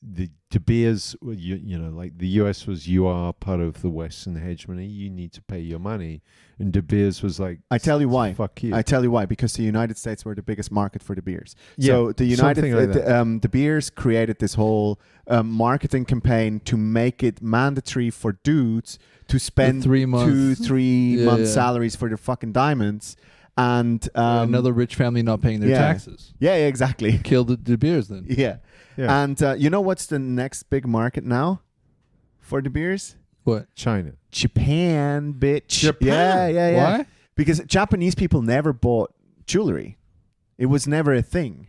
the De Beers, you know, like the US was, you are part of the Western hegemony, you need to pay your money, and De Beers was like, I tell you why. fuck you. I tell you why. Because the United States were the biggest market for De Beers. Yeah, So the United something like that. De Beers created this whole marketing campaign to make it mandatory for dudes to spend 3 months. 2-3 Yeah, months yeah. salaries for their fucking diamonds, and Another rich family not paying their yeah. taxes. yeah, exactly. Killed the De Beers then. Yeah. Yeah. And you know what's the next big market now for De Beers? What? China. Japan, bitch. Japan? Yeah. Why? Because Japanese people never bought jewelry. It was never a thing.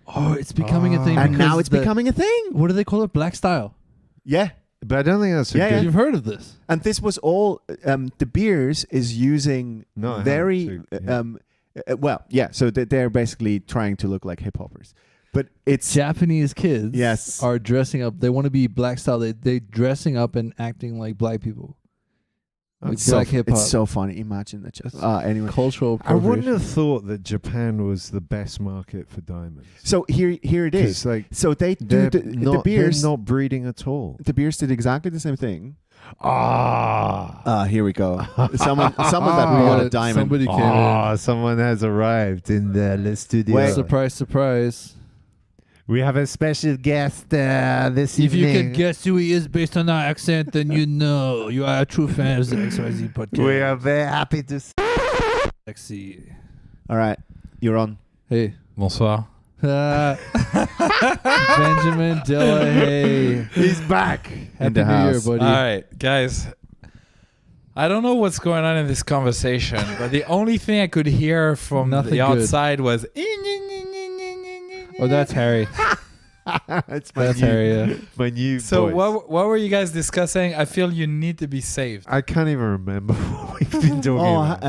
Oh, it's becoming a thing. And because now it's becoming a thing. What do they call it? Black style. Yeah. But I don't think that's a Yeah, good... You've heard of this? And this was all, De Beers is using No, I haven't, very, so, yeah. well, yeah, so they're basically trying to look like hip hoppers. But it's, Japanese kids Yes. are dressing up. They want to be black style. They dressing up and acting like black people. Like it's so, black hip hop. it's so funny. Imagine that. Just, anyway. Cultural I wouldn't appropriation. have thought that Japan was the best market for diamonds. So here it is. 'Cause, like, So they do they're the not, Beers. they're not breeding at all. De Beers did exactly the same thing. Ah. Here we go. Someone that We bought got a it. diamond. Somebody came in. Oh, someone has arrived in the studio. Wait. Surprise, surprise. We have a special guest this If you evening. can guess who he is based on our accent, then you know you are a true fan of the XYZ podcast. We are very happy to see. Sexy. All right, you're on. Hey. Bonsoir. Benjamin Delahaye. He's back. Happy the New Year, house. buddy. All right, guys. I don't know what's going on in this conversation, but the only thing I could hear from Nothing the good. outside was. Oh, that's Harry. It's my That's new, area. my new So voice. what were you guys discussing? I feel you need to be saved. I can't even remember what we've been talking about.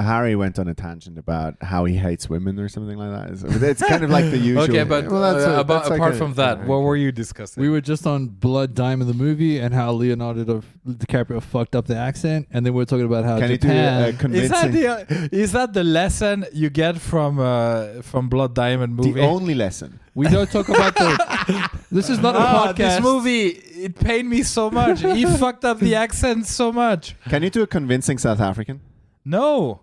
Harry went on a tangent about how he hates women or something like that. It's kind of like the usual. Okay, but that's like apart a- from that, yeah, what okay. were you discussing? We were just on Blood Diamond, the movie, and how Leonardo DiCaprio fucked up the accent, and then we were talking about how Can you do Japan. a convincing? is that the lesson you get from Blood Diamond movie? The only lesson. We don't talk about the. This is not a podcast. This movie, it pained me so much. He fucked up the accent so much. Can you do a convincing South African? No,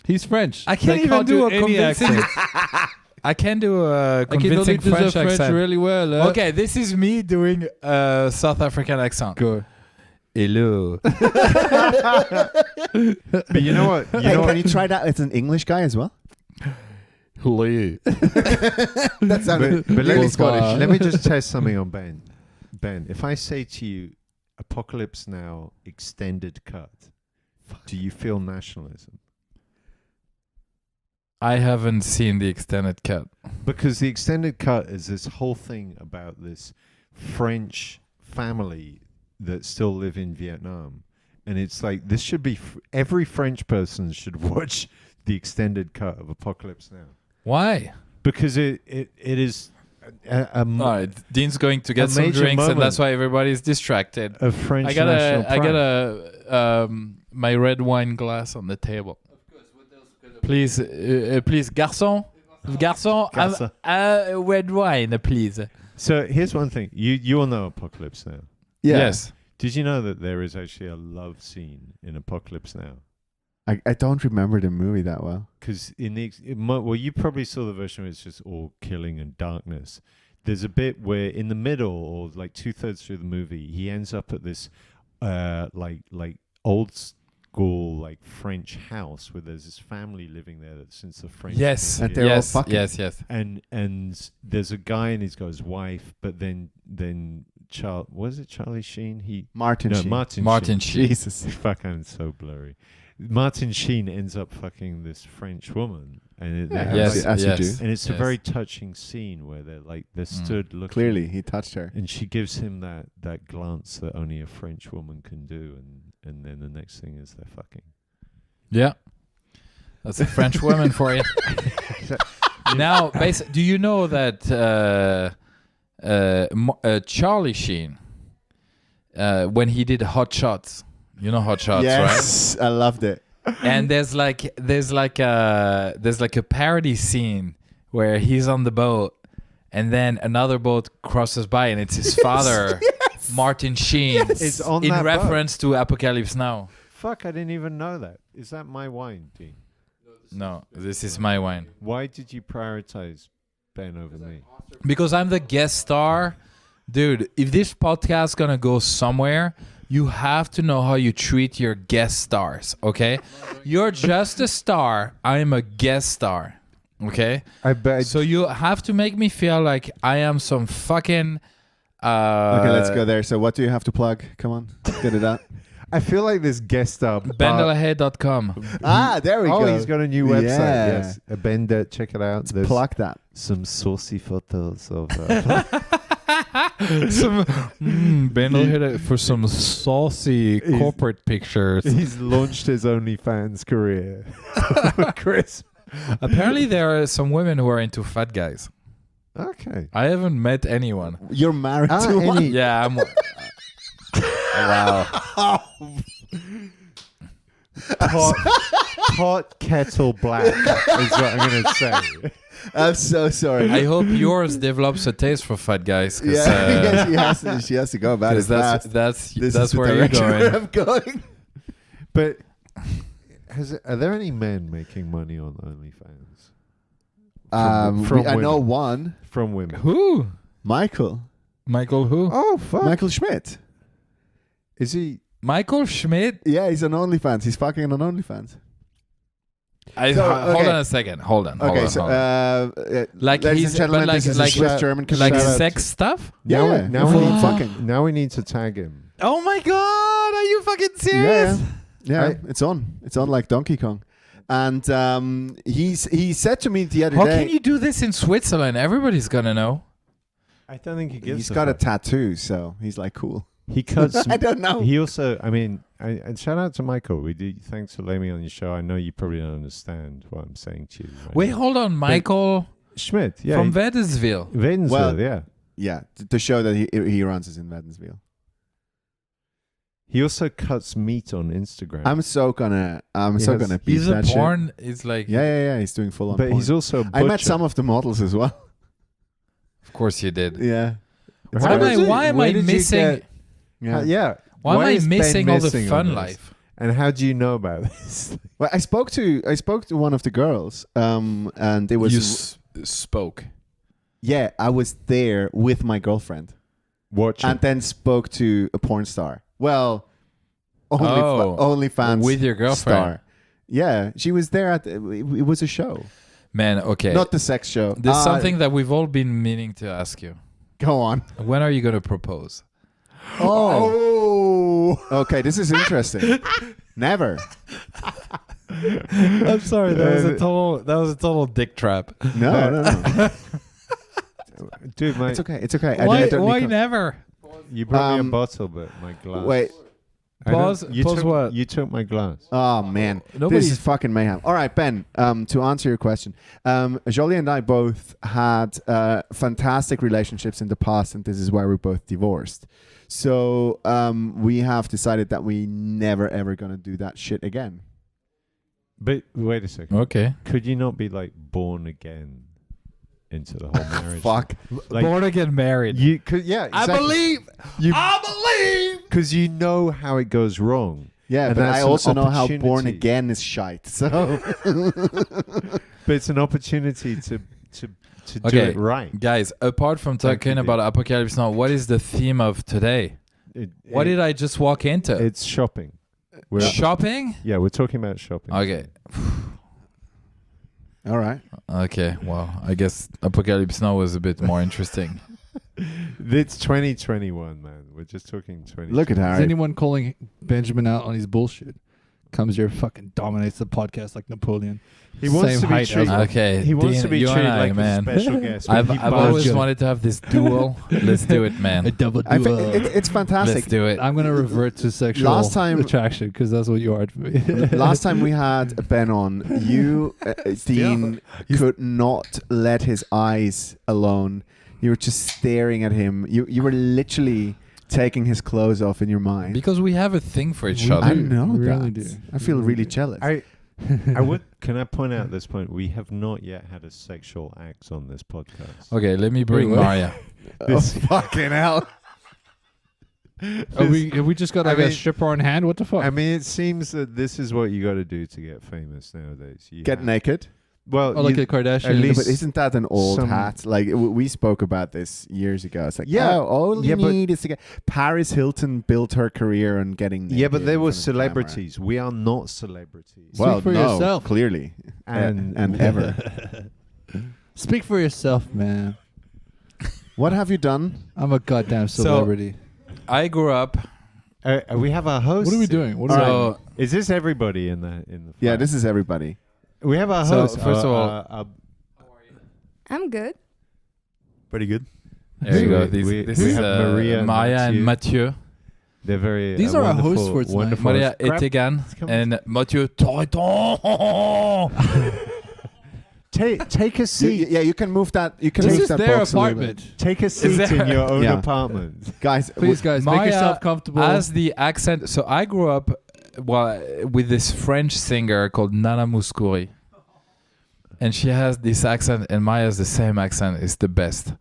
He's French. I can't They even do a any convincing. accent. I can do a I can only convincing do the French French accent. really well. Okay, this is me doing a South African accent. Go. Hello. But you know what? You Hey, know can what? you try that? It's an English guy as well. Hello. That sounded But let really me, Scottish. let me just test something on Ben. Ben, if I say to you, Apocalypse Now extended cut, do you feel nationalism? I haven't seen the extended cut. Because the extended cut is this whole thing about this French family that still live in Vietnam. And it's like, this should be, every French person should watch the extended cut of Apocalypse Now. Why? Because it is a All right, Dean's going to get some major drinks, and moment. that's why everybody's distracted. of French I got national a, I pride. got a, my red wine glass on the table. Please, please, garçon, Garçon. red wine, please. So here's one thing. You all know Apocalypse Now. Yeah. Yes. Did you know that there is actually a love scene in Apocalypse Now? I don't remember the movie that well. Because well, you probably saw the version where it's just all killing and darkness. There's a bit where in the middle, or like 2/3 through the movie, he ends up at this like old school like French house where there's this family living there that since the French Yes. And they're all Yes. fucking. Yes. Yes. and there's a guy and he's got his wife, but then was it Charlie Sheen? Martin Sheen. Martin Sheen. Jesus. Fuck, I'm so blurry. Martin Sheen ends up fucking this French woman, and they have Yes. like- as you yes. do. and it's a Yes. very touching scene where they're stood looking. Clearly, he touched her. And she gives him that glance that only a French woman can do, and then the next thing is they're fucking. Yeah. That's a French woman for you. Now, do you know that Charlie Sheen, when he did Hot Shots, you know Hot Shots, Yes, I loved it. right? And there's like a parody scene where he's on the boat, and then another boat crosses by, and it's his father, Martin Sheen, It's on in that boat. reference to Apocalypse Now. Fuck, I didn't even know that. Is that my wine, Dean? No, this is my wine. Why did you prioritize Ben over me? Because I'm the guest star. Dude, if this podcast's gonna go somewhere, you have to know how you treat your guest stars, okay? You're just a star. I'm a guest star, okay? I bet. So you have to make me feel like I am some fucking... Okay, let's go there. So, what do you have to plug? Come on, get it out. I feel like this guest star. Bendelahead.com. There we go. Oh, he's got a new website. Yeah. Yes, a Bender. Check it out. There's Plug that. some saucy photos of. Some Bendelahead for some saucy He's- corporate pictures. He's launched his OnlyFans career. Chris. Apparently there are some women who are into fat guys. Okay. I haven't met anyone. You're married to one. any- Yeah, I'm... Wow. Pot kettle black is what I'm going to say. I'm so sorry. I hope yours develops a taste for fat guys. Cause, Yeah, she has to go about it 'cause that's fast. that's This that's is the where you're direction going. I'm going. But are there any men making money on OnlyFans? I know women. one. From women. Who? Michael. Michael who? Oh, fuck. Michael Schmidt. Is he? Michael Schmidt? Yeah, he's on OnlyFans. He's fucking on OnlyFans. Hold okay. on a second. Hold on. Okay, hold so on. ladies Like and he's- gentlemen, but like- this is like- a Swiss German like connection. sex stuff? Yeah, Now full we need fucking. to, now we need to tag him. Oh my god, are you fucking Yeah, serious? yeah. It's on. It's on like Donkey Kong. And he said to me the other How day. can you do this in Switzerland? Everybody's gonna know. I don't think he gives. He's got a tattoo, so he's like cool. He cuts. I don't know. He also, I mean, and shout out to Michael. We do. Thanks for letting me on your show. I know you probably don't understand what I'm saying to you. Right Wait, now. hold on, Michael Schmidt, yeah, from Wädenswil. Wädenswil, Well, yeah. Yeah, the show that he runs is in Wädenswil. He also cuts meat on Instagram. I'm so gonna beat He's a that shit. porn. It's like, Yeah. He's doing full on. but porn. he's also a butcher. I met some of the models as well. of course you did. Yeah. Why am Where I did you missing? Yeah. yeah. Why am I is Ben missing all the missing on fun this? life? And how do you know about this? Well, I spoke to one of the girls, and it was You spoke. yeah. I was there with my girlfriend, Watching. and then spoke to a porn star. Well, Oh, OnlyFans with your girlfriend. star. Yeah, she was there at. It was a show, Man, okay. not the sex show. There's something that we've all been meaning to ask you. Go on. When are you going to propose? Oh. Okay, this is interesting. Never. I'm sorry, that was a total dick trap. No. Dude, It's okay. It's okay. Why don't why need never? you brought me a Um, bottle, but my glass. Wait. I don't- Pause- You pause took, what? You took my glass. Oh man, Nobody- this is fucking mayhem. All right, Ben. To answer your question, Jolie and I both had fantastic relationships in the past, and this is why we're both divorced. So we have decided that we never ever gonna do that shit again. But wait a second. Okay. Could you not be like born again into the whole marriage? Fuck. Like, Born again married. You could, yeah. Exactly. You, I believe. Because you know how it goes wrong. yeah, and but that's I an also know how born opportunity. again is shite. So But it's an opportunity to do Okay. it right. Guys, apart from talking you. about Apocalypse Now, what is the theme of today? What did I just walk into? It's shopping. Shopping? Yeah, we're talking about shopping. Okay. all right. Okay. Well, I guess Apocalypse Now was a bit more interesting. It's 2021, man. We're just talking 20. Look at Is Harry. anyone calling Benjamin out on his bullshit? Comes here, fucking dominates the podcast like Napoleon. He wants Same to be height as treated. well. Okay. He wants Dean, to be you treated and I, like man. a special guest. but I've he always buys- wanted to have this duel. Let's do it, A man. double I duo. think it's Let's fantastic. do it. I'm gonna revert to sexual Last time- attraction because that's what you are to me. Last time we had Ben on, you, Dean, could not let his eyes alone. You were just staring at him. You were literally taking his clothes off in your mind. Because we have a thing for each We other. I do. know We that. really do. I feel We really really do. jealous. I would. Can I point out at this point? We have not yet had a sexual act on this podcast. Okay, let me bring Wait, what? Maria. This- fucking hell. Have we just got I like a mean- stripper on hand? What the fuck? I mean, it seems that this is what you got to do to get famous nowadays. You Get have- naked. Well, like you- a Kardashian. at least But isn't that an old some- hat? Like we spoke about this years ago. It's like, Yeah. oh, all Yeah, you but- need is to get. Paris Hilton built her career on getting naked. yeah, but they in were front of the camera. celebrities. We are not celebrities. Speak Well, for no, yourself. clearly, And- and ever. Speak for yourself, man. What have you done? I'm a goddamn So- celebrity. I grew up. We have our host. What are we doing? What are we So Is this everybody in the? Yeah, flat? this is everybody. We have our So, host. first of all- I'm good. Pretty good. there you go. We This we is have Maria and Maya and Mathieu. They're very. These are our wonderful, hosts for tonight. wonderful. Maria Grab- Etegan come- and Mathieu Torreton. Take a seat. Yeah, you can move that. You can This move is that their box a little bit. apartment. Take a seat there- in your own Yeah. apartment. Guys. Please, guys, make Maya yourself comfortable. As the accent. So I grew up with this French singer called Nana Mouskouri. And she has this accent, and Maya has the same accent. It's the best.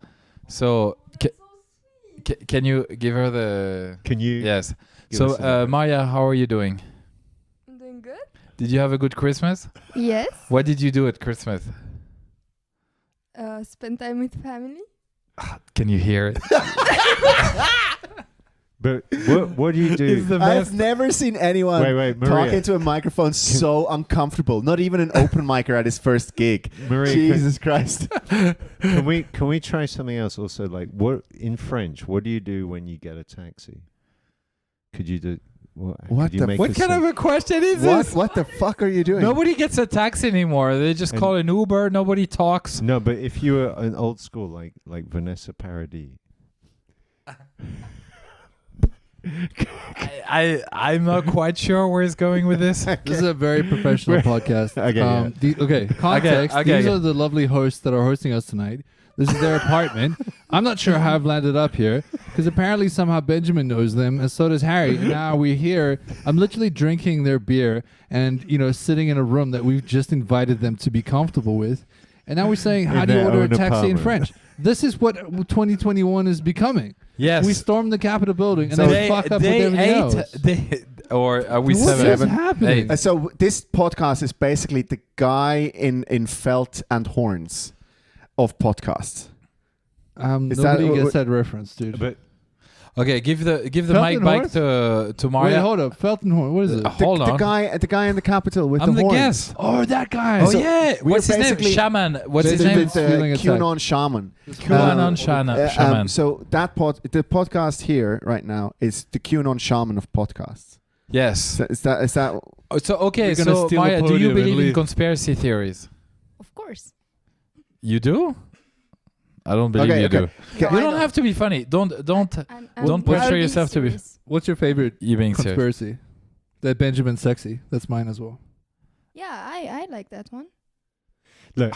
So can you give her the... Can you? Yes. Give So us a- Maya, how are you doing? I'm doing good. Did you have a good Christmas? Yes. What did you do at Christmas? Spend time with family. Can you hear it? But what do you do? I've never seen anyone Wait, talk Maria. into a microphone so uncomfortable. Not even an open micer at his first gig. Maria, Jesus Christ. can we try something else? Also, like what in French? What do you do when you get a taxi? Could you do? What could you the- make What a kind sen- of a question is What? this? What the fuck are you doing? Nobody gets a taxi anymore. They just And- call an Uber. Nobody talks. No, but if you were an old school like Vanessa Paradis, I'm not quite sure where it's going with this. This is a very professional podcast. Okay, Context. Okay, These okay. are the lovely hosts that are hosting us tonight. This is their apartment. I'm not sure how I've landed up here because apparently somehow Benjamin knows them and so does Harry. And now we're here. I'm literally drinking their beer and sitting in a room that we've just invited them to be comfortable with. And now we're saying, how In do you their order a own taxi in apartment. French? This is what 2021 is becoming. Yes. We storm the Capitol building and So they fuck up with everything else. Or are we What seven? is happening? Eight. So this podcast is basically the guy in felt and horns of podcasts. Is Nobody that- gets that reference, dude. But Okay, give the Felton mic back Horse? to Wait, Mario. hold up. Feltenhorn, what is it? Hold on. The guy in the Capitol with I'm the the horns. guest. Oh, that guy. Oh So yeah, we're what's his name? basically- Shaman. What's his The- name? the- the Feeling attacked. QAnon shaman. QAnon Shaman. So the podcast here right now is the QAnon shaman of podcasts. Yes. So is that So okay, We're gonna so steal a Maya, do you podium and believe in leave. conspiracy theories? Of course. You do? I don't believe Okay, you okay. do. Okay. You don't have to be funny. Don't. Don't pressure being yourself to be- serious. What's your favorite You being serious? conspiracy? That Benjamin's sexy. That's mine as well. Yeah, I like that one. look,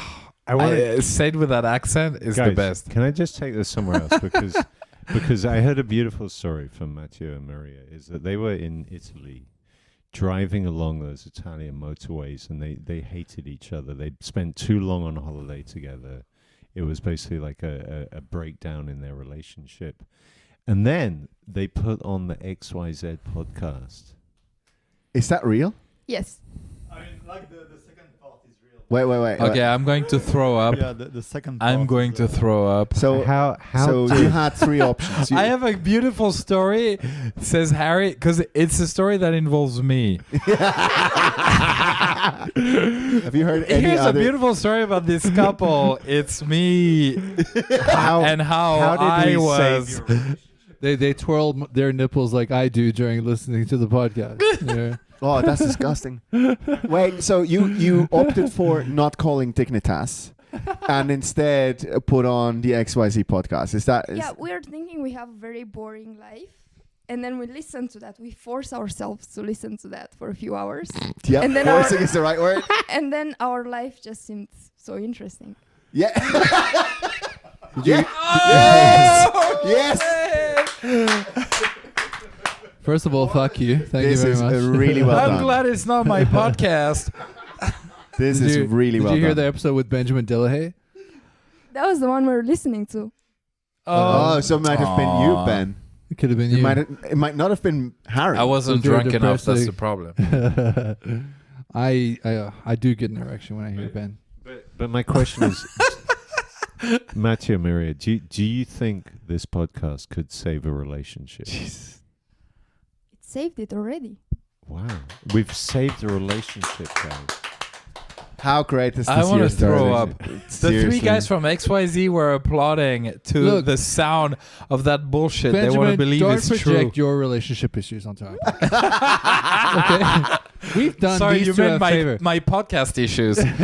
I want to Say it with that accent is the guys, best. Can I just take this somewhere else because I heard a beautiful story from Matteo and Maria. Is that they were in Italy, driving along those Italian motorways, and they hated each other. They spent too long on holiday together. It was basically like a breakdown in their relationship. And then they put on the XYZ podcast. is that real? Yes. I mean, like the second part is real. Wait. Okay, I'm going to throw up. Yeah, the second part. I'm going to throw up. So how so did- you had three options. You- I have a beautiful story, says Harry, because it's a story that involves me. Have you heard any Here's a other? beautiful story about this couple. It's me and how did I we was. save your They twirl their nipples like I do during listening to the podcast. Yeah. Oh, that's disgusting. Wait, so you opted for not calling Dignitas and instead put on the XYZ podcast. Is that? Yeah, we're thinking we have a very boring life. And then we listen to that. We force ourselves to listen to that for a few hours. Yeah, and then forcing is the right word. And then our life just seemed so interesting. Yeah. you- Yes. First of all, fuck you. Thank This you is very much. really well I'm done. glad it's not my podcast. This Did is you- really well Did you hear the done. episode with Benjamin Delahaye? That was the one we were listening to. Oh, so it might have been you, Aw. Ben. It could have been It you. might not have been Harry. I wasn't So you're drunk enough. That's depressing. the problem. I do get an erection when I hear Ben. But my question is, Matteo, Maria, do you think this podcast could save a relationship? It saved it already. Wow, we've saved a relationship, guys. How great is this? I want to year's throw story? up. The Seriously. three guys from XYZ were applauding to Look. the sound of that bullshit. They want to Benjamin, believe don't it's project true. your relationship issues onto our podcast. Okay? We've done Sorry, these you two meant a favor. my podcast issues. Let's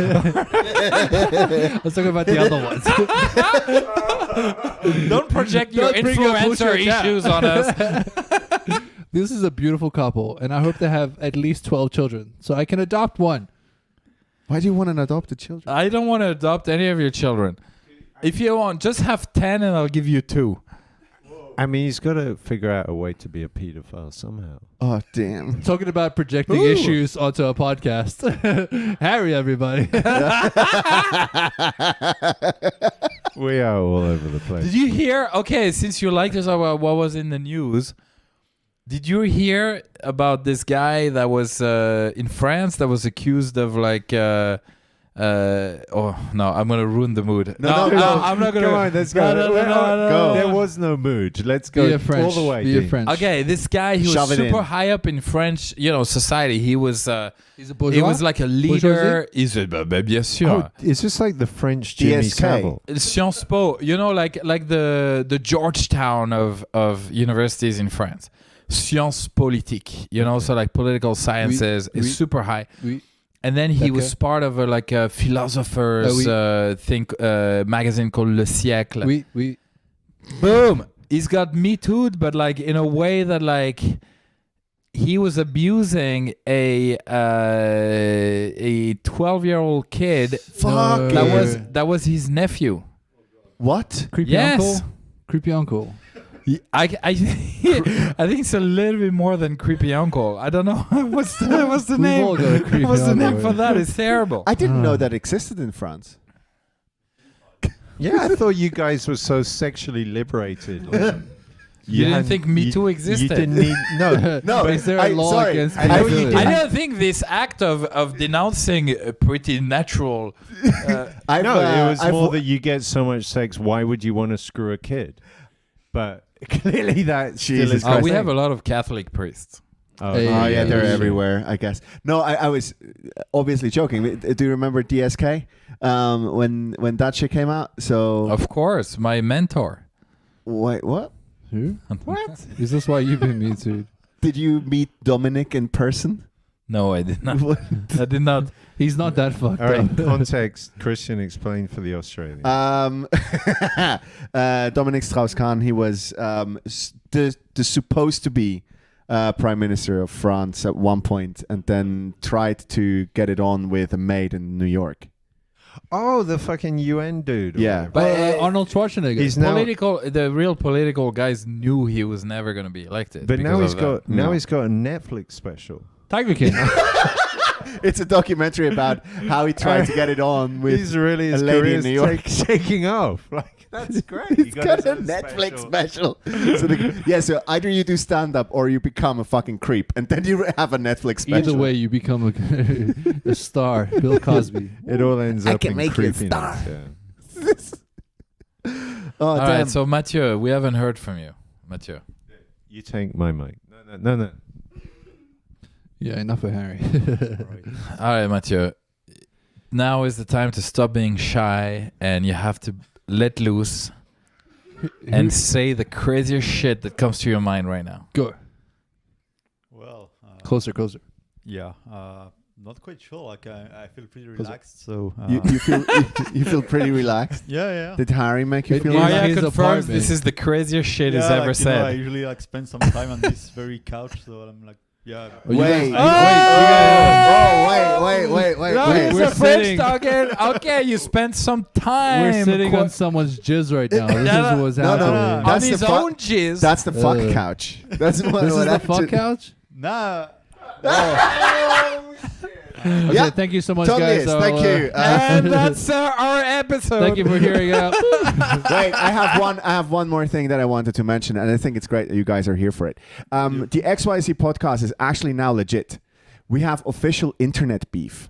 talk about the other ones. Don't project your Don't bring your influencer bullshit down. issues on us. This is a beautiful couple, and I hope they have at least 12 children, so I can adopt one. Why do you want an adopted children? I don't want to adopt any of your children. If you want, just have 10 and I'll give you 2. I mean, he's got to figure out a way to be a pedophile somehow. Oh, damn. Talking about projecting Ooh. issues onto a podcast. Harry, everybody. We are all over the place. Did you hear? Okay, since you like this about what was in the news, did you hear about this guy that was in France that was accused of like? Oh no, I'm gonna ruin the mood. No, I'm not gonna. Come on, let's No, go. no, no, no, Go. There was no mood. Let's go Be a French. all the way. Be a Dean. French. Okay, this guy, he was Shove it super in. high up in French, society. He was He's a bourgeois. he was like a leader. He's bien sûr. Oh, is this like the French Jimmy DSK. Savile? Sciences Po, like the Georgetown of universities in France. Sciences politiques, so like political sciences Oui, is oui. super high. Oui. And then he D'accord. was part of a philosophers Oui. magazine called Le Siècle. Oui. Boom! he's got Me Too'd, but like in a way that like he was abusing a 12-year-old kid. Fuck. That was his nephew. What? Creepy Yes. uncle. Creepy uncle. I think it's a little bit more than creepy uncle. I don't know what's the We've name. all got a creepy What's the name uncle, for that? It's terrible. I didn't know that existed in France. Yeah, I thought you guys were so sexually liberated. You didn't hadn't- think Me you- Too existed? You didn't need no. No, Is there a law sorry. against I know you pedophilia? I did. don't think this act of denouncing a pretty natural. I've, No, it was I've more wa- that you get so much sex. Why would you want to screw a kid? But clearly that still Jesus is. Christ. we have a lot of Catholic priests. Oh, Hey, Oh yeah, they're yeah. everywhere. I guess. No, I was obviously joking. Do you remember DSK when that shit came out? So Of course, my mentor. wait, what? Who? What? Is this why you've been Me Too? Did you meet Dominic in person? No, I did not. I did not. He's not that fucked All right, up. context. Christian, explain for the Australian. Dominic Strauss-Kahn. He was the supposed to be prime minister of France at one point, and then tried to get it on with a maid in New York. Oh, the fucking UN dude. or Yeah. whatever. But Arnold Schwarzenegger. He's now, the real political guys knew he was never going to be elected. but now because he's of that. got No. he's got a Netflix special. Tiger King. It's a documentary about how he tried to get it on with. He's really a his lady in career's New York. shaking off. Like that's great. He's got a Netflix special. So either you do stand up or you become a fucking creep, and then you have a Netflix special. Either way, you become a star. Bill Cosby. It all ends I up can in make you a creepiness. star. Yeah. Oh All damn! right, so Mathieu, we haven't heard from you, Mathieu. You take my mic. No. Yeah, enough of Harry. All right, Mathieu. Now is the time to stop being shy, and you have to let loose and say the craziest shit that comes to your mind right now. Go. Well, Closer. yeah, not quite sure. Like I feel pretty relaxed. So You feel you feel pretty relaxed. yeah. Did Harry make you It feel is- relaxed? Maria his confirms apartment. this is the craziest shit he's yeah, ever like, you know, I said. usually like spend some time on this very couch, so I'm like, yeah. Oh, you Wait. guys- Wait. No, Wait, he's we're a French sitting- talking. Okay, you spent some time. We're sitting on someone's jizz right now. This No, is what's no, no. happening. on That's his the fu- own jizz. That's the fuck couch. That's what. This is what the happened fuck to- couch? Nah. Okay, Yeah, thank you so much, totally guys. is. Thank you. and that's our episode. Thank you for hearing out. Wait, I have one more thing that I wanted to mention, and I think it's great that you guys are here for it. The XYZ podcast is actually now legit. We have official internet beef.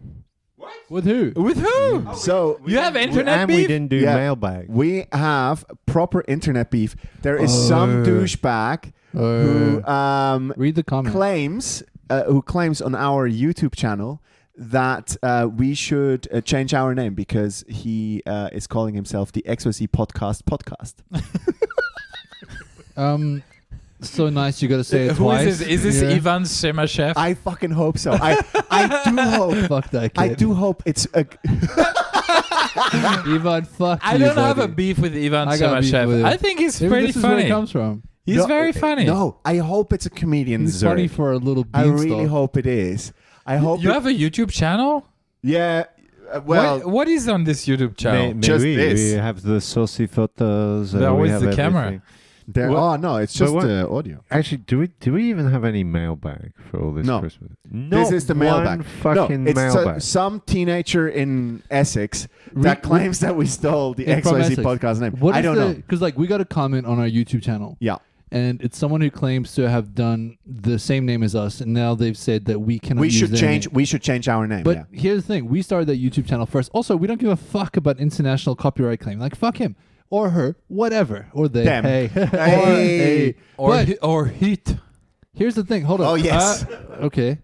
With who? With who? So You have internet and we beef? didn't do Yeah. mailbag. we have proper internet beef. There is some douchebag who Read the comment. claims on our YouTube channel that we should change our name because he is calling himself the XYZ podcast. So nice. You got to say it Who twice. is this? Is this Yeah. Ivan Semashev? I fucking hope so. I do hope. Fuck that kid. I do hope it's a. Ivan, fuck I you, don't have a buddy. beef with Ivan I got beef with Semashev. him. I think he's Maybe pretty this is where it funny. comes from. He's No, very funny. No, I hope it's a comedian. He's funny Zurich. for a little I really beanstalk. hope it is. I hope You have a YouTube channel? Yeah. Well, what is on this YouTube channel? Just we this. have the saucy photos. There we was have the camera. everything. there. What- Oh no, it's just what- audio. Actually, do we even have any mailbag for all this No. Christmas? This is the mailbag. One fucking no, it's mailbag. some teenager in Essex that claims that we stole the From XYZ Essex. podcast name. What I is don't know. Because like we got a comment on our YouTube channel. Yeah. And it's someone who claims to have done the same name as us, and now they've said that we cannot. We use should their change. name. We should change our name. But yeah. here's the thing: we started that YouTube channel first. Also, we don't give a fuck about international copyright claim. Like fuck him or her, whatever, or they. Them. Hey, Hey. Or Heat. Here's the thing. Hold on. Oh yes. Okay.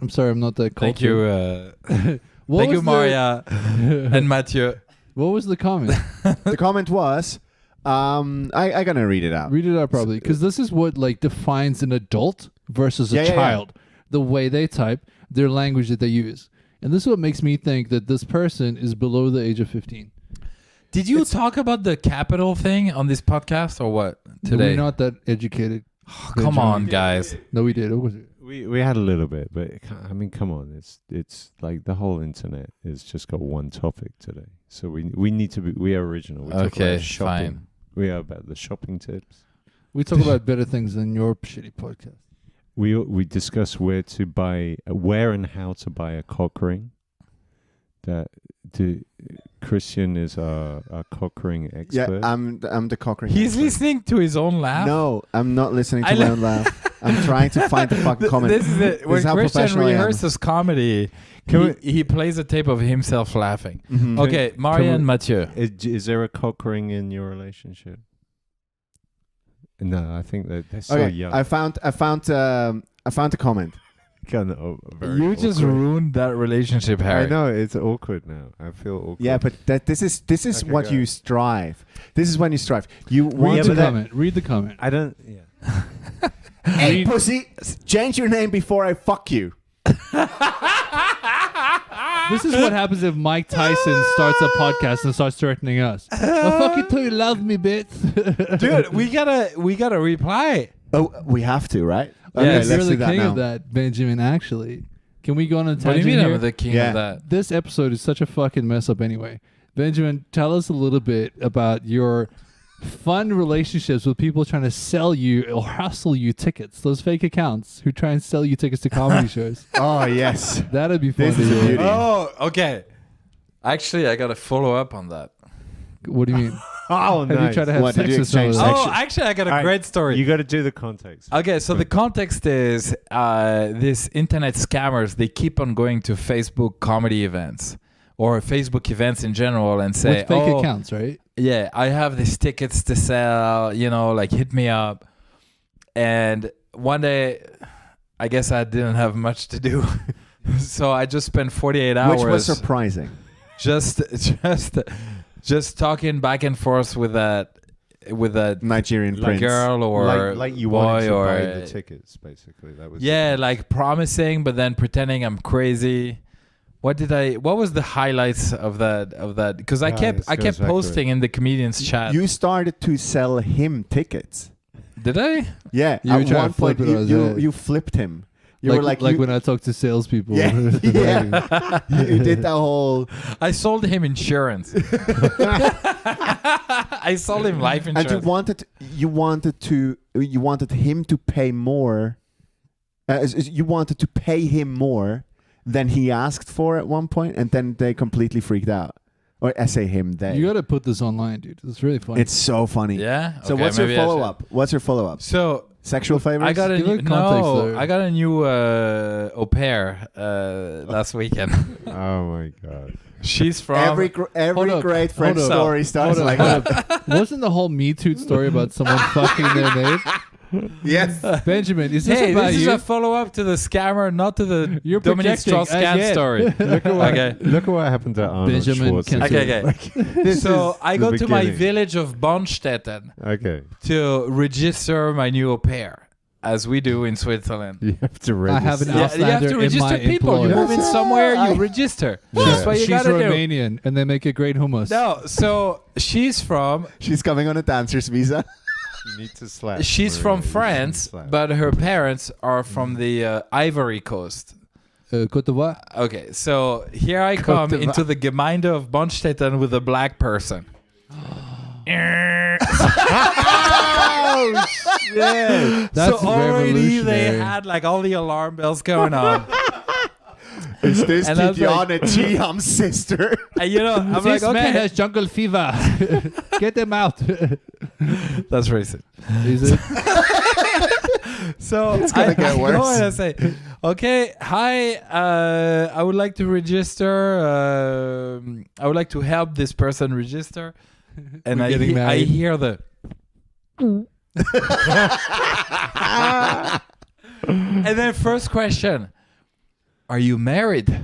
I'm sorry, I'm not that Thank cultured. you. What Thank was you, Maria and Mathieu. What was the comment? The comment was, I gonna read it out. Read it out probably, because this is what like defines an adult versus a Yeah, yeah, yeah. child. The way they type, their language that they use, and this is what makes me think that this person is below the age of 15. Did you talk about the capital thing on this podcast or what today? We're not that educated. Come on, guys. No, we did. What was it? We had a little bit, but I mean, come on, it's like the whole internet has just got one topic today. So we need to be we are original. We talk Okay, about shopping. fine. We are about the shopping tips. We talk about better things than your shitty podcast. We discuss where and how to buy a cock ring. Christian is our cock ring expert. Yeah, I'm the cock ring. He's expert. listening to his own laugh. No, I'm not listening to my own laugh. I'm trying to find the fucking comment. This is it. When is how Christian professional I am. rehearses comedy, he plays a tape of himself laughing. Mhm. Okay, Maria and Mathieu. Is there a cock ring in your relationship? No, I think that they're so Okay, young. I found a comment. Very You just awkward. ruined that relationship, Harry. I know it's awkward now. I feel awkward. Yeah, but this is Okay, what go you ahead. strive. This is when you strive. You Read want the to comment. Read the comment. I don't. Yeah. Hey, pussy, change your name before I fuck you. This is what happens if Mike Tyson starts a podcast and starts threatening us. I'll fuck you till you love me, bitch. Dude, we gotta reply. Oh, we have to, right? Yeah, Okay, You're let's the do that king now. of that, Benjamin, actually. Can we go on a What do you tangent mean here? I'm the king Yeah. of that? This episode is such a fucking mess up anyway. Benjamin, tell us a little bit about your fun relationships with people trying to sell you or hustle you tickets. Those fake accounts who try and sell you tickets to comedy shows. Oh yes. That'd be fun This to is a hear. beauty. Oh, okay. Actually, I gotta follow up on that. What do you mean? Oh, Have you tried to have What, sex did you with someone? exchange sex? Oh, actually, I got a Alright, great story. You got to do the context. Okay, so the context is this internet scammers, they keep on going to Facebook comedy events or Facebook events in general and say, With fake oh, accounts, right? yeah, I have these tickets to sell, like hit me up. And one day, I guess I didn't have much to do. So I just spent 48 hours Which was surprising. just talking back and forth with that Nigerian prince. girl or like you boy wanted to or buy the tickets, basically. That was yeah, like promising, but then pretending I'm crazy. What was the highlights of that? Because I kept goes back to posting in the comedians chat. You started to sell him tickets. Did I? Yeah, You were at trying one to flip point it on his head. you flipped him. You were like when I talk to salespeople. Yeah, yeah. You did that whole I sold him insurance. I sold him life and insurance. you wanted him to pay more. You wanted to pay him more than he asked for at one point, and then they completely freaked out. Or I say him, they. You got to put this online, dude. It's really funny. It's so funny. Yeah. So Okay, what's your maybe I should. follow up? So Sexual favors? I got a Give new, it context no. there. I got a new au pair last weekend. Oh my god. She's from every Hold up, great French hold up, story starts Hold like on, that. hold on. Wasn't the whole Me Too story about someone fucking their maid? Yes. Benjamin, is this Hey, about this is you? a follow-up to the scammer, not to the You're Dominique projecting Strauss-Kahn again. story. Look at what, Okay. look at what happened to Arnold Benjamin Schwarzenegger. Okay. So I the go to my beginning. village of Bonstetten Okay. to register my new au pair, as we do in Switzerland. You have to I have register. an Yeah, you have Outlander to in register my people. You employ. move in somewhere, you register. Yeah. That's what you She's gotta do. Romanian, and they make a great hummus. No, so she's from She's coming on a dancer's visa. You need to slap. she's Maria. from You need to France, slap. but her parents are from the Ivory Coast. Côte d'Ivoire. Okay, so here I come d'Ivoire. into the Gemeinde of Bonstetten with a black person. Oh shit! That's so already they revolutionary. had like all the alarm bells going on. Is this And I was like- Tidiane Chiham's sister? And I'm This like, man okay, has jungle fever. Get them out. that's racist. Is it? So gonna get I worse. go and I say, okay, hi, I would like to register. I would like to help this person register. And We're getting I married. hear the. And then first question, are you married?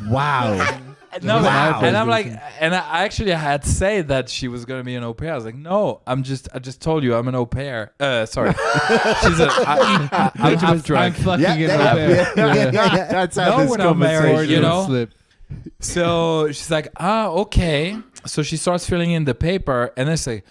Wow. No, Wow. and I'm like, and I actually had said that she was gonna be an au pair. I was like, no, I just told you I'm an au pair. Sorry, she's I'm half I'm drunk. fucking Yeah, in yeah, my bed. That's how No, this we're not married, conversation you know? Slip. So she's like, okay. so she starts filling in the paper, and I say,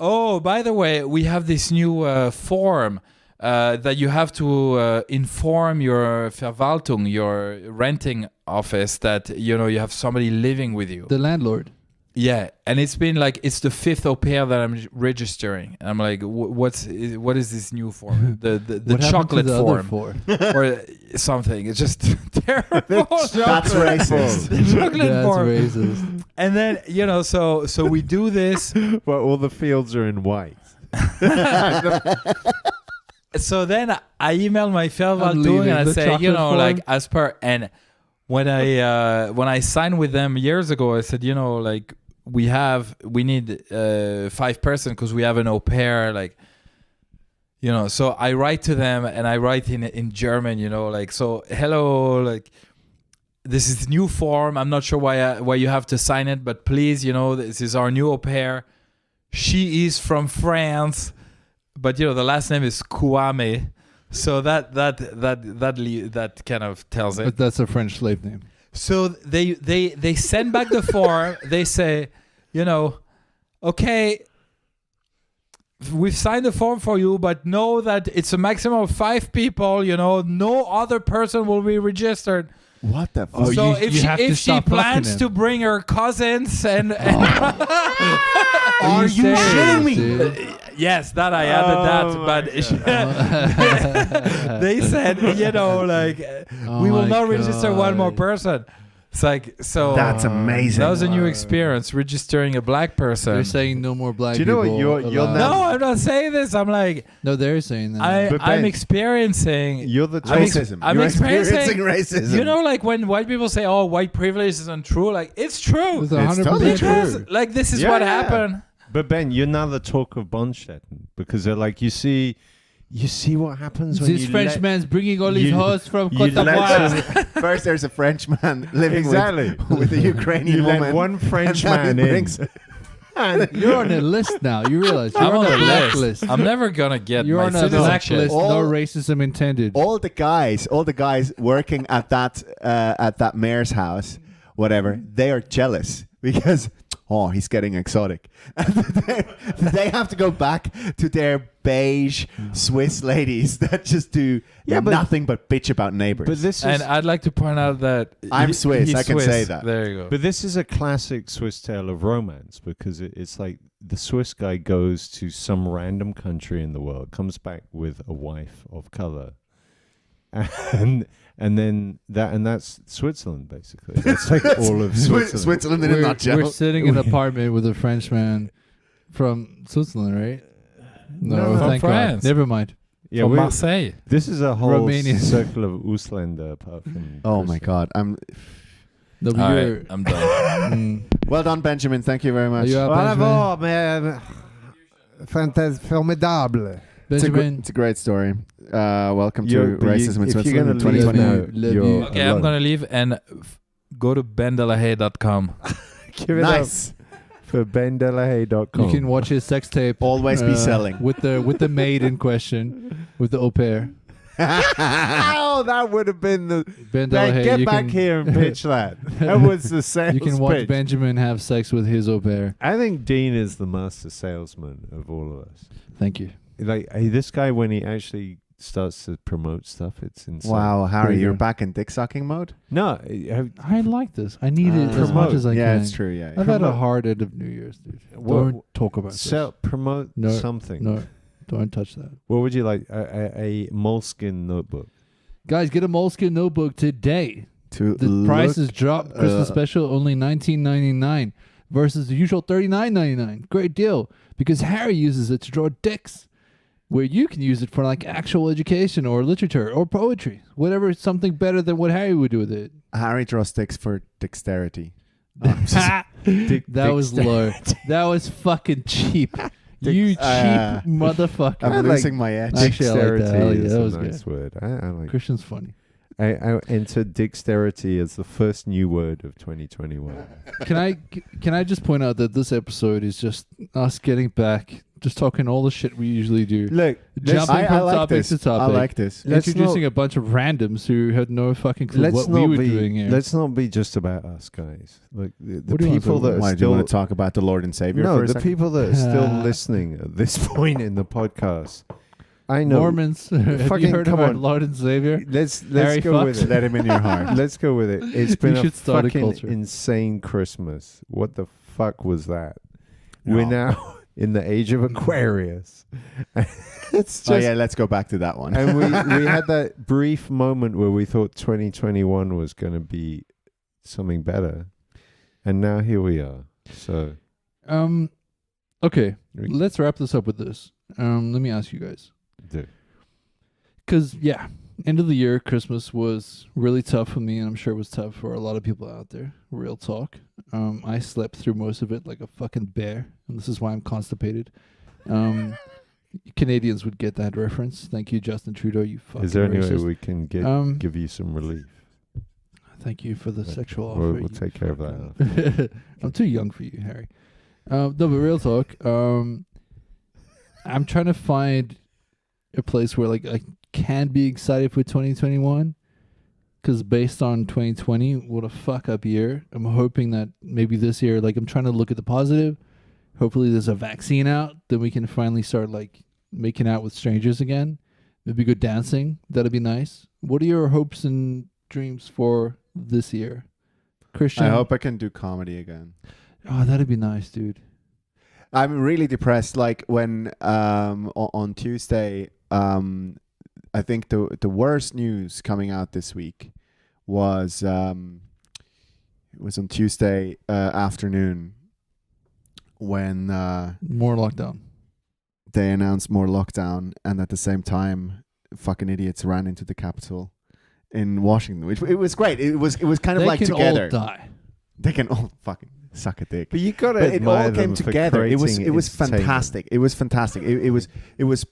"Oh, by the way, we have this new form that you have to inform your Verwaltung, your renting office, that you have somebody living with you." The landlord. Yeah, and it's been like it's the 5th au pair that I'm registering. I'm like, what is this new form? The What happened to chocolate the other form four? or something? It's just terrible. That's racist. The chocolate That's form. racist. And then so we do this. Well, all the fields are in white. So then I email my Verwaltung leaving and I the say, chocolate form. like as per. And when I signed with them years ago, I said, like we need 5 person because we have an au pair, like. So I write to them and I write in German, like, so hello, like this is new form. I'm not sure why you have to sign it, but please, this is our new au pair. She is from France, but the last name is Kouame, so that kind of tells it. But that's a French slave name. So they send back the form. They say, okay, we've signed the form for you, but know that it's a maximum of 5 people. No other person will be registered. What the fuck? Oh, So you have to if she stop plucking plans him. to bring her cousins and Are you shitting me? yes, that I added that, but they said, we will not register one more person. It's like, so That's amazing. that was a new experience, registering a black person. They're saying no more black Do you know what people. you're allowed. No, I'm not saying this. I'm like, No, they're saying that. But I'm Ben, experiencing. You're the Racism. I'm You're experiencing racism. like when white people say, "Oh, white privilege isn't true," like it's true. It's 100% totally Because true. like this is Yeah, what yeah. happened. But Ben, you're now the talk of Bonstetten because they're like, you see what happens when This you Frenchman's bringing all his you- hoes from you Cote d'Ivoire. First, there's a Frenchman living Exactly. with a Ukrainian you let woman. one French and then man he in. brings- You're on a list now. You realize you're I'm on on a the blacklist. list. I'm never gonna get You're my on a citizenship. blacklist. All- No racism intended. all the guys working at that mayor's house, whatever, they are jealous because he's getting exotic. And they have to go back to their beige Swiss ladies that just do Yeah, but- nothing but bitch about neighbors. But this is And I'd like to point out that I'm Swiss, he's I can Swiss. say that. There you go. But this is a classic Swiss tale of romance because it's like the Swiss guy goes to some random country in the world, comes back with a wife of color, and then that's Switzerland basically. That's like all of Switzerland. Switzerland in a nutshell. We're sitting in an apartment with a Frenchman from Switzerland, right? No, from thank France. God. Never mind. Yeah, From we- Marseille. this is a whole Romanian. circle of Auslander apart from. Oh my Christian. God! No, All you're- right, I'm done. Well done, Benjamin. Thank you very much. Are you up, Bravo, man. Formidable. Benjamin? It's a great story. Welcome to You're- but Racism in if you're Switzerland in gonna leave 2020. now, Love you're you. Okay, I'm alone. gonna leave and go to bendelahaye.com. Give it Nice. up for bendelahaye.com. You can watch his sex tape. Always be selling. with the maid in question, with the au pair. Oh, that would have been the. Ben Like, Delahaye, get you back can- here and pitch that. That was the sales You can watch pitch. Benjamin have sex with his au pair. I think Dean is the master salesman of all of us. Thank you. Like this guy, when he actually starts to promote stuff, it's insane. Wow, Harry, There you you're go. back in dick sucking mode. No, I like this. I need it as Promote. much as I yeah, can. it's true. Yeah, I've had a Promote. hard end of New Year's, dude. What- Don't talk about this. promote No, something. No, don't touch that. What would you like? A moleskin notebook. Guys, get a Moleskine notebook today. to The price is look, dropped. Christmas uh, special only $19.99 versus the usual $39.99. Great deal because Harry uses it to draw dicks, where you can use it for like actual education or literature or poetry, whatever. Something better than what Harry would do with it. Harry draws sticks for dexterity. That was low. That was fucking cheap. You cheap motherfucker. I'm I like losing my edge. Actually, I like that. Dexterity Hell yeah, is that a was nice good. word. I like. Christian's funny. I entered dexterity as the first new word of 2021. Can I just point out that this episode is just us getting back just talking all the shit we usually do. Look, Jumping from topic to topic. I like this. Let's Introducing not- a bunch of randoms who had no fucking clue Let's what we not were be. doing here. Let's not be just about us, guys. Like the What do you want people to- that are Why do you still. want to talk about the Lord and Savior No, for a the second? people that are still listening at this point in the podcast. I know. Mormons, have you Fucking heard come of our on. Lord and Savior? Let's Harry go Fox? with it. Let him in your heart. Let's go with it. It's been We a should start a fucking culture. insane Christmas. What the fuck was that? We're No. now in the age of Aquarius. It's just, Oh yeah, let's go back to that one. and we had that brief moment where we thought 2021 was going to be something better, and now here we are. So Okay, we let's wrap this up with this. Let me ask you guys. do. Because, yeah, end of the year, Christmas was really tough for me, and I'm sure it was tough for a lot of people out there. Real talk. I slept through most of it like a fucking bear, and this is why I'm constipated. Canadians would get that reference. Thank you, Justin Trudeau, you fucking Is there any way racist. we can give you some relief? Thank you for the Right. sexual offer. We'll you take care of that. fucking- I'm too young for you, Harry. No, but real talk. I'm trying to find a place where like I can be excited for 2021. Because based on 2020, what a fuck up year. I'm hoping that maybe this year, like I'm trying to look at the positive. Hopefully there's a vaccine out. Then we can finally start like making out with strangers again. Maybe go dancing. That'd be nice. What are your hopes and dreams for this year? Christian? I hope I can do comedy again. Oh, that'd be nice, dude. I'm really depressed. Like when on Tuesday, I think the worst news coming out this week was it was on Tuesday afternoon when More lockdown. they announced more lockdown, and at the same time, fucking idiots ran into the Capitol in Washington. Which it was great. It was kind of They like can together. all die. They can all fucking suck a dick. But you got to But it admire all came them for together. It was creating entertainment. fantastic. It was fantastic. It was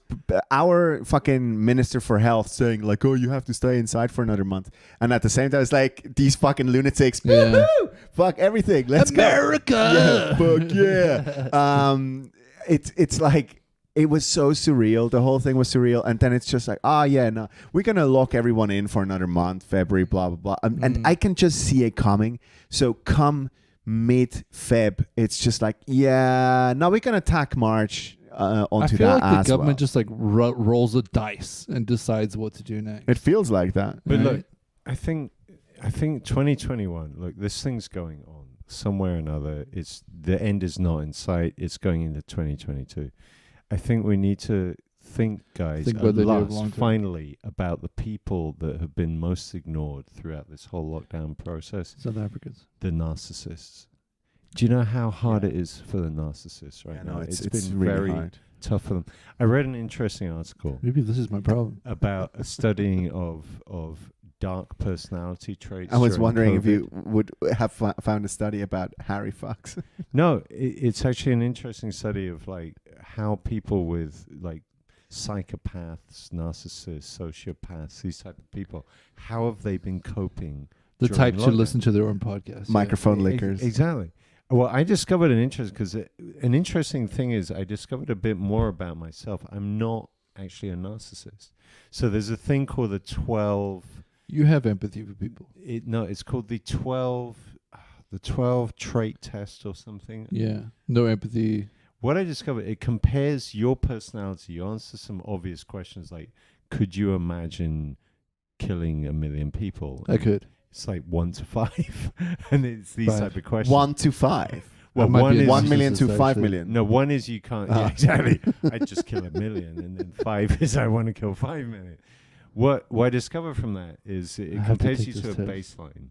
our fucking minister for health saying like, "Oh, you have to stay inside for another month," and at the same time, it's like these fucking lunatics. Yeah. Woo-hoo! Fuck everything. Let's America! go. Yeah, fuck yeah. It's like. It was so surreal. The whole thing was surreal. And then it's just like, no, we're going to lock everyone in for another month, February, blah, blah, blah. And I can just see it coming. So come mid-Feb, it's just like, yeah, now we can attack March I onto feel that like the as government well. just like rolls a dice and decides what to do next. It feels like that. But Right? look, I think 2021. Look, this thing's going on somewhere or another. It's the end is not in sight. It's going into 2022. I think we need to think, guys, Think at what they do last, long term. finally, about the people that have been most ignored throughout this whole lockdown process. South Africans. The narcissists. Do you know how hard Yeah. it is for the narcissists right Yeah, now? no, it's been really very hard. tough for them. I read an interesting article Maybe this is my problem. about a studying of dark personality traits. I was during wondering if COVID. you would have found a study about Harry Fox. No, it's actually an interesting study of like how people with like psychopaths, narcissists, sociopaths, these type of people, how have they been coping? The during type to lockdown? listen to their own podcast. Microphone Ex- lickers. Exactly. Well, I discovered an interesting thing is I discovered a bit more about myself. I'm not actually a narcissist. So there's a thing called the 12. You have empathy for people. It's called the 12 trait test or something. Yeah. No empathy. What I discovered, it compares your personality. You answer some obvious questions like, could you imagine killing 1 million people? I could. It's like 1 to 5, and it's these 5. type of questions. 1 to 5. Well, I might one be a is 1 million to narcissist, 5 actually. million. no, one is you can't. Yeah, exactly. I just kill 1 million, and then 5 is I want to kill 5 million. What I discovered from that is it I have to compares take you to this a test. baseline.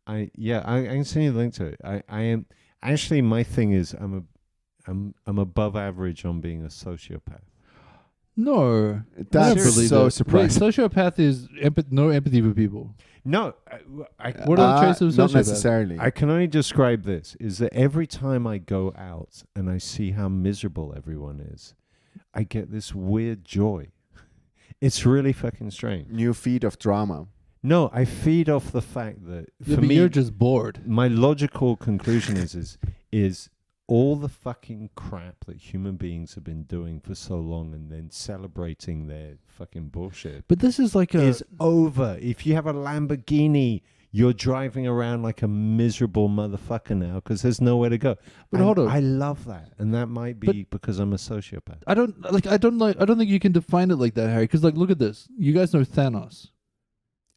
I can send you a link to it. I am actually, my thing is I'm above average on being a sociopath. No. That's I believe so that. surprising. Wait, sociopath is no empathy for people. No, I What are the traits of Not sociopath? necessarily. I can only describe this is that every time I go out and I see how miserable everyone is, I get this weird joy. It's really fucking strange. New feed of drama. No, I feed off the fact that Yeah, for but me, you're just bored. my logical conclusion is all the fucking crap that human beings have been doing for so long and then celebrating their fucking bullshit But this is like a is over. If you have a Lamborghini, you're driving around like a miserable motherfucker now because there's nowhere to go. But And hold on. I love that, and that might be because I'm a sociopath. I don't think you can define it like that, Harry. Because like, look at this. You guys know Thanos.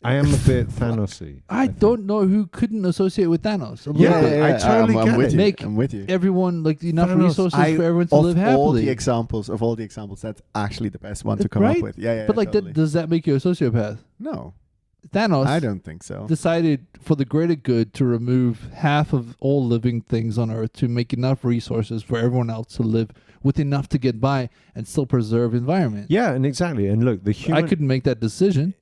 I am a bit Thanos-y. I think. don't know who couldn't associate with Thanos. A little Yeah, bit. I totally I'm get with it. you. Make I'm with you. Everyone like enough Thanos, resources for everyone to live Of all happily. the examples, that's actually the best one to come Right? up with. Yeah. But like, totally. does that make you a sociopath? No, Thanos I don't think so. decided for the greater good to remove half of all living things on Earth to make enough resources for everyone else to live with enough to get by and still preserve environment. Yeah, and exactly. And look, the human I couldn't make that decision,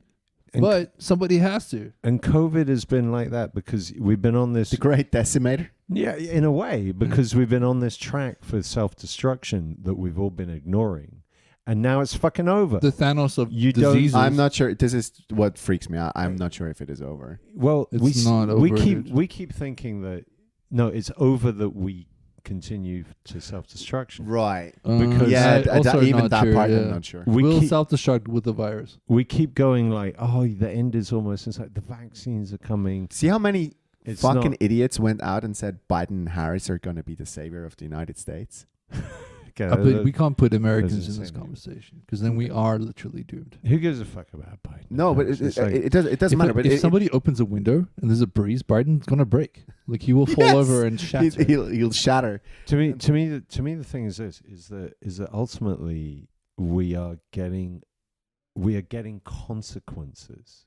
and, but somebody has to. and COVID has been like that because we've been on this. The great decimator. Yeah, in a way, because we've been on this track for self-destruction that we've all been ignoring, and now it's fucking over. The Thanos of You don't- diseases. I'm not sure. This is what freaks me out. I'm not sure if it is over. Well, It's not over, dude. we keep thinking that no, it's over that we continue to self-destruction. Right. Because- Yeah. also Even not that true, part, yeah. I'm not sure. We'll keep self-destruct with the virus. we keep going like, oh, the end is almost. It's like the vaccines are coming. See how many It's fucking not- idiots went out and said Biden and Harris are going to be the savior of the United States? Okay, But we can't put Americans in insane, this dude. conversation because then we are literally doomed. who gives a fuck about Biden? No, but It's it like- doesn't If, matter. But if somebody opens a window and there's a breeze, Biden's gonna break. Like he will fall Yes! over and shatter. he'll shatter. to me, the thing is this: is that ultimately we are getting consequences.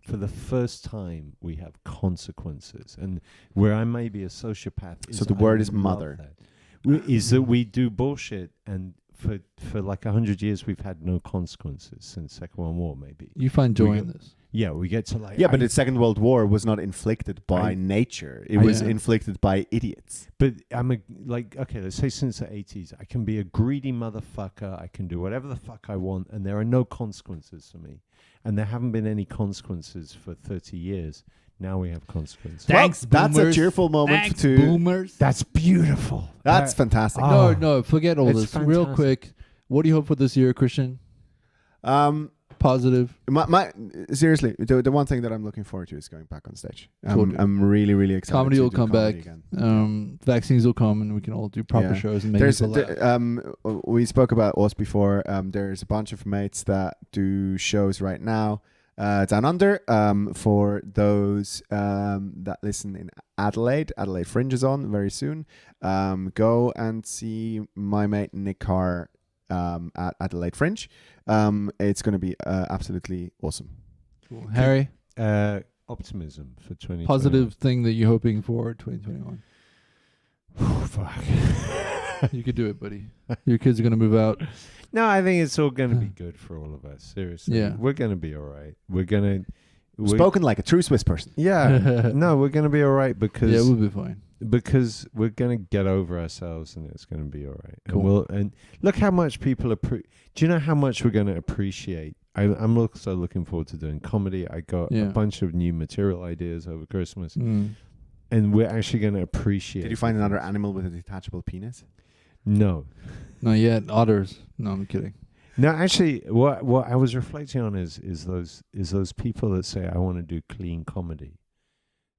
For the first time, we have consequences, and where I may be a sociopath. So the word is love mother. that. Is that we do bullshit, and for like 100 years we've had no consequences since Second World War, maybe. You find joy We in get- this. Yeah, we get to like. Yeah, but the Second World War was not inflicted by I- nature. It I- was Yeah. inflicted by idiots. But I'm okay, let's say since the 80s, I can be a greedy motherfucker. I can do whatever the fuck I want, and there are no consequences for me. And there haven't been any consequences for 30 years. Now we have consequences. Thanks, well, that's a boomers. cheerful moment Thanks, to. boomers. That's beautiful. That's fantastic. Oh, No, forget all it's this. Real fantastic. quick, what do you hope for this year, Christian? Positive. My seriously, the one thing that I'm looking forward to is going back on stage. Totally. I'm really, really excited. Comedy to will do come comedy back. again. Vaccines will come, and we can all do proper Yeah. shows and make There's people laugh. we spoke about Oz before. There's a bunch of mates that do shows right now down under. For those that listen in Adelaide Fringe is on very soon. Go and see my mate Nick Carr at Adelaide Fringe. It's going to be absolutely awesome. Cool. Harry, Optimism for 2020. positive thing that you're hoping for 2021. Fuck. You could do it, buddy. Your kids are gonna move out. No, I think it's all going to be good for all of us. Seriously. Yeah. We're going to be all right. We're Spoken like a true Swiss person. Yeah. No, we're going to be all right because Yeah, we'll be fine. because we're going to get over ourselves and it's going to be all right. Cool. And look how much people do you know how much we're going to appreciate? I'm also looking forward to doing comedy. I got a Yeah. bunch of new material ideas over Christmas, Mm. and we're actually going to appreciate. Did you find the another things. animal with a detachable penis? No. Not yet. Otters. No, I'm kidding. No, actually, what I was reflecting on is those people that say I want to do clean comedy.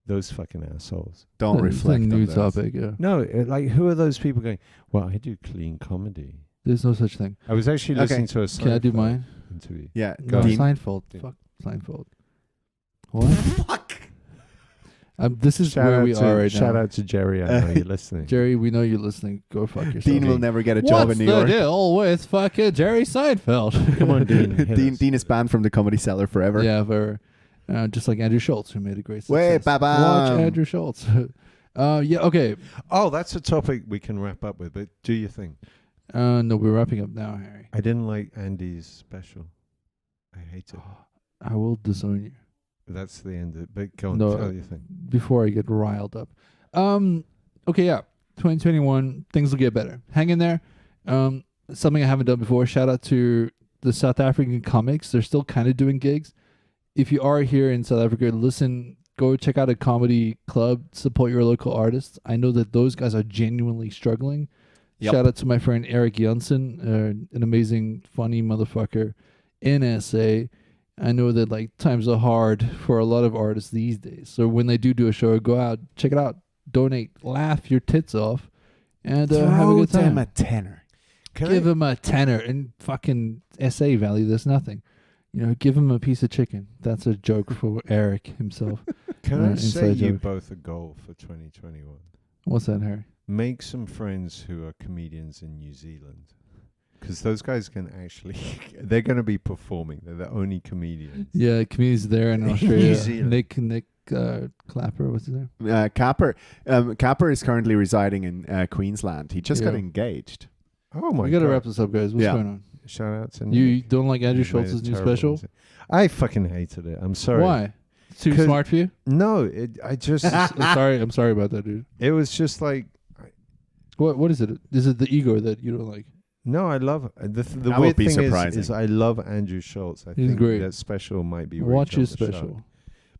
Those fucking assholes. Don't It's reflect a new on this. topic. Yeah. No, like who are those people going? Well, I do clean comedy. There's no such thing. I was actually Okay. listening to a Can I do Seinfeld mine? interview. Yeah, No, Dean. Seinfeld. Dean. Fuck Seinfeld. What? Fuck. This is where we are right shout now. out to Jerry. I know you're listening. Jerry, we know you're listening. Go fuck yourself. Dean will never get a job What's in New the York. deal with fucking Jerry Seinfeld? Come on, Dean. hit us. Dean is banned from the Comedy Cellar forever. Yeah, just like Andrew Schultz, who made a great success. Wait, ba-bam. Watch Andrew Schultz. Yeah, okay. Oh, that's a topic we can wrap up with. But do your thing. No, we're wrapping up now, Harry. I didn't like Andy's special. I hate it. I will disown you That's the end of it. But go on, No. tell your thing. before I get riled up. Okay, yeah. 2021, things will get better. Hang in there. Something I haven't done before. Shout out to the South African comics. They're still kind of doing gigs. If you are here in South Africa, listen go check out a comedy club, support your local artists. I know that those guys are genuinely struggling. Yep. Shout out to my friend Eric Janssen, an amazing, funny motherfucker in SA. I know that like times are hard for a lot of artists these days. So when they do a show, go out, check it out, donate, laugh your tits off, and have a good Throw them time. a tenner. Give him a tenner and fucking SA value. There's nothing. You know, give him a piece of chicken. That's a joke for Eric himself. Can I say inside you joke. both a goal for 2021? What's that, Harry? Make some friends who are comedians in New Zealand. Because those guys can actually, they're going to be performing. They're the only comedians. Yeah, comedians there in New Australia. Zealand. Nick Clapper, what's his name? Capper is currently residing in Queensland. He just got Yeah. engaged. Oh my We God. gotta wrap this up, guys. What's Yeah. going on? Shout out to You Nick. don't like Andrew He's made Schultz's a new terrible special? mistake. I fucking hated it. I'm sorry. Why? It's too 'Cause- smart for you? No, I just, I'm sorry about that, dude. it was just like, What is it? Is it the ego that you don't like? no, I love the That weird would be thing surprising. is I love Andrew Schultz. I He's think great. that special might be Watch his Rage on the special. Shark.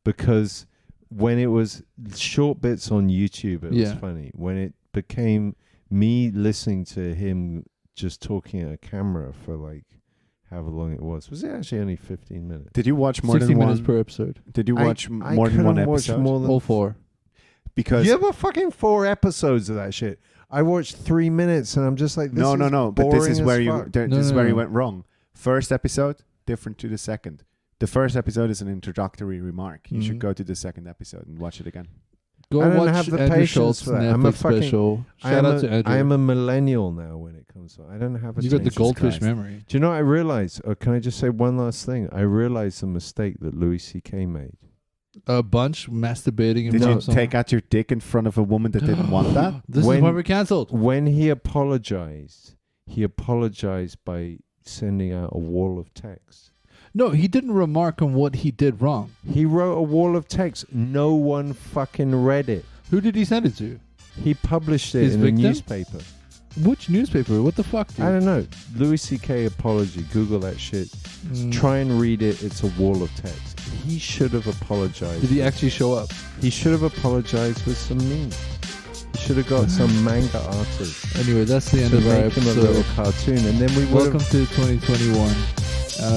Because when it was short bits on YouTube, it was Yeah. funny. When it became me listening to him just talking at a camera for like however long it was it actually only 15 minutes? Did you watch more 60 than minutes one? per episode. Did you watch I more than one couldn't watch episode? more than All 4. Because you have fucking 4 episodes of that shit. I watched 3 minutes and I'm just like, this no. But this boring is where as you fuck. this No, is no, where you no. went wrong. First episode different to the second. The first episode is an introductory remark. You should Mhm. go to the second episode and watch it again. Go I don't watch have the Andrew patience Schultz for that. I'm a Netflix fucking- special. I Shout am out to Andrew. I am a millennial now when it comes to I don't have a You got the Jesus goldfish Christ. memory. Do you know what I realized? Can I just say one last thing? I realized the mistake that Louis C.K. made. A bunch masturbating. in Did front you of someone. take out your dick in front of a woman that didn't want that? This When- is why we're cancelled. When he apologized by sending out a wall of text. No, he didn't remark on what he did wrong. He wrote a wall of text. No one fucking read it. Who did he send it to? He published it His in victim? a newspaper. Which newspaper? What the fuck, dude? I don't know. Louis C.K. apology. Google that shit. Mm. Try and read it. It's a wall of text. He should have apologized. Did he actually show up? He should have apologized with some memes. He should have got some manga artist Anyway, that's the end to of our make him a little episode. cartoon, and then we would Welcome have. to 2021.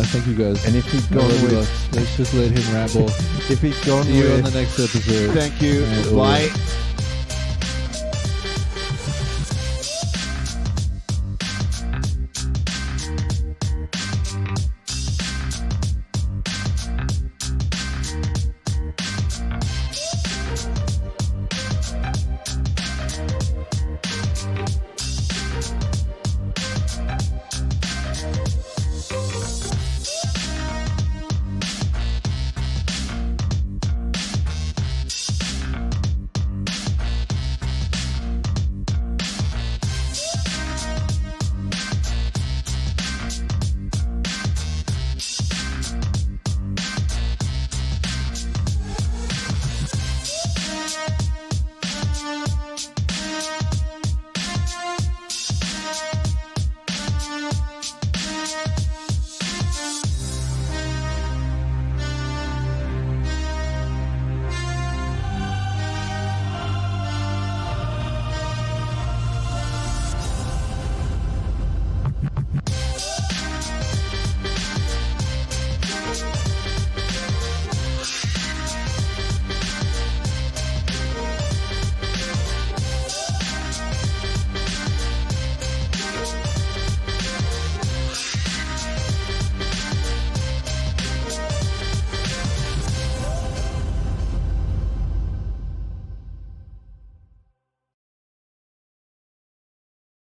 Thank you guys. And if he'd I gone love you with, both. Let's just let him ramble. if he'd gone See you on with the next episode. Thank you. And over. Bye.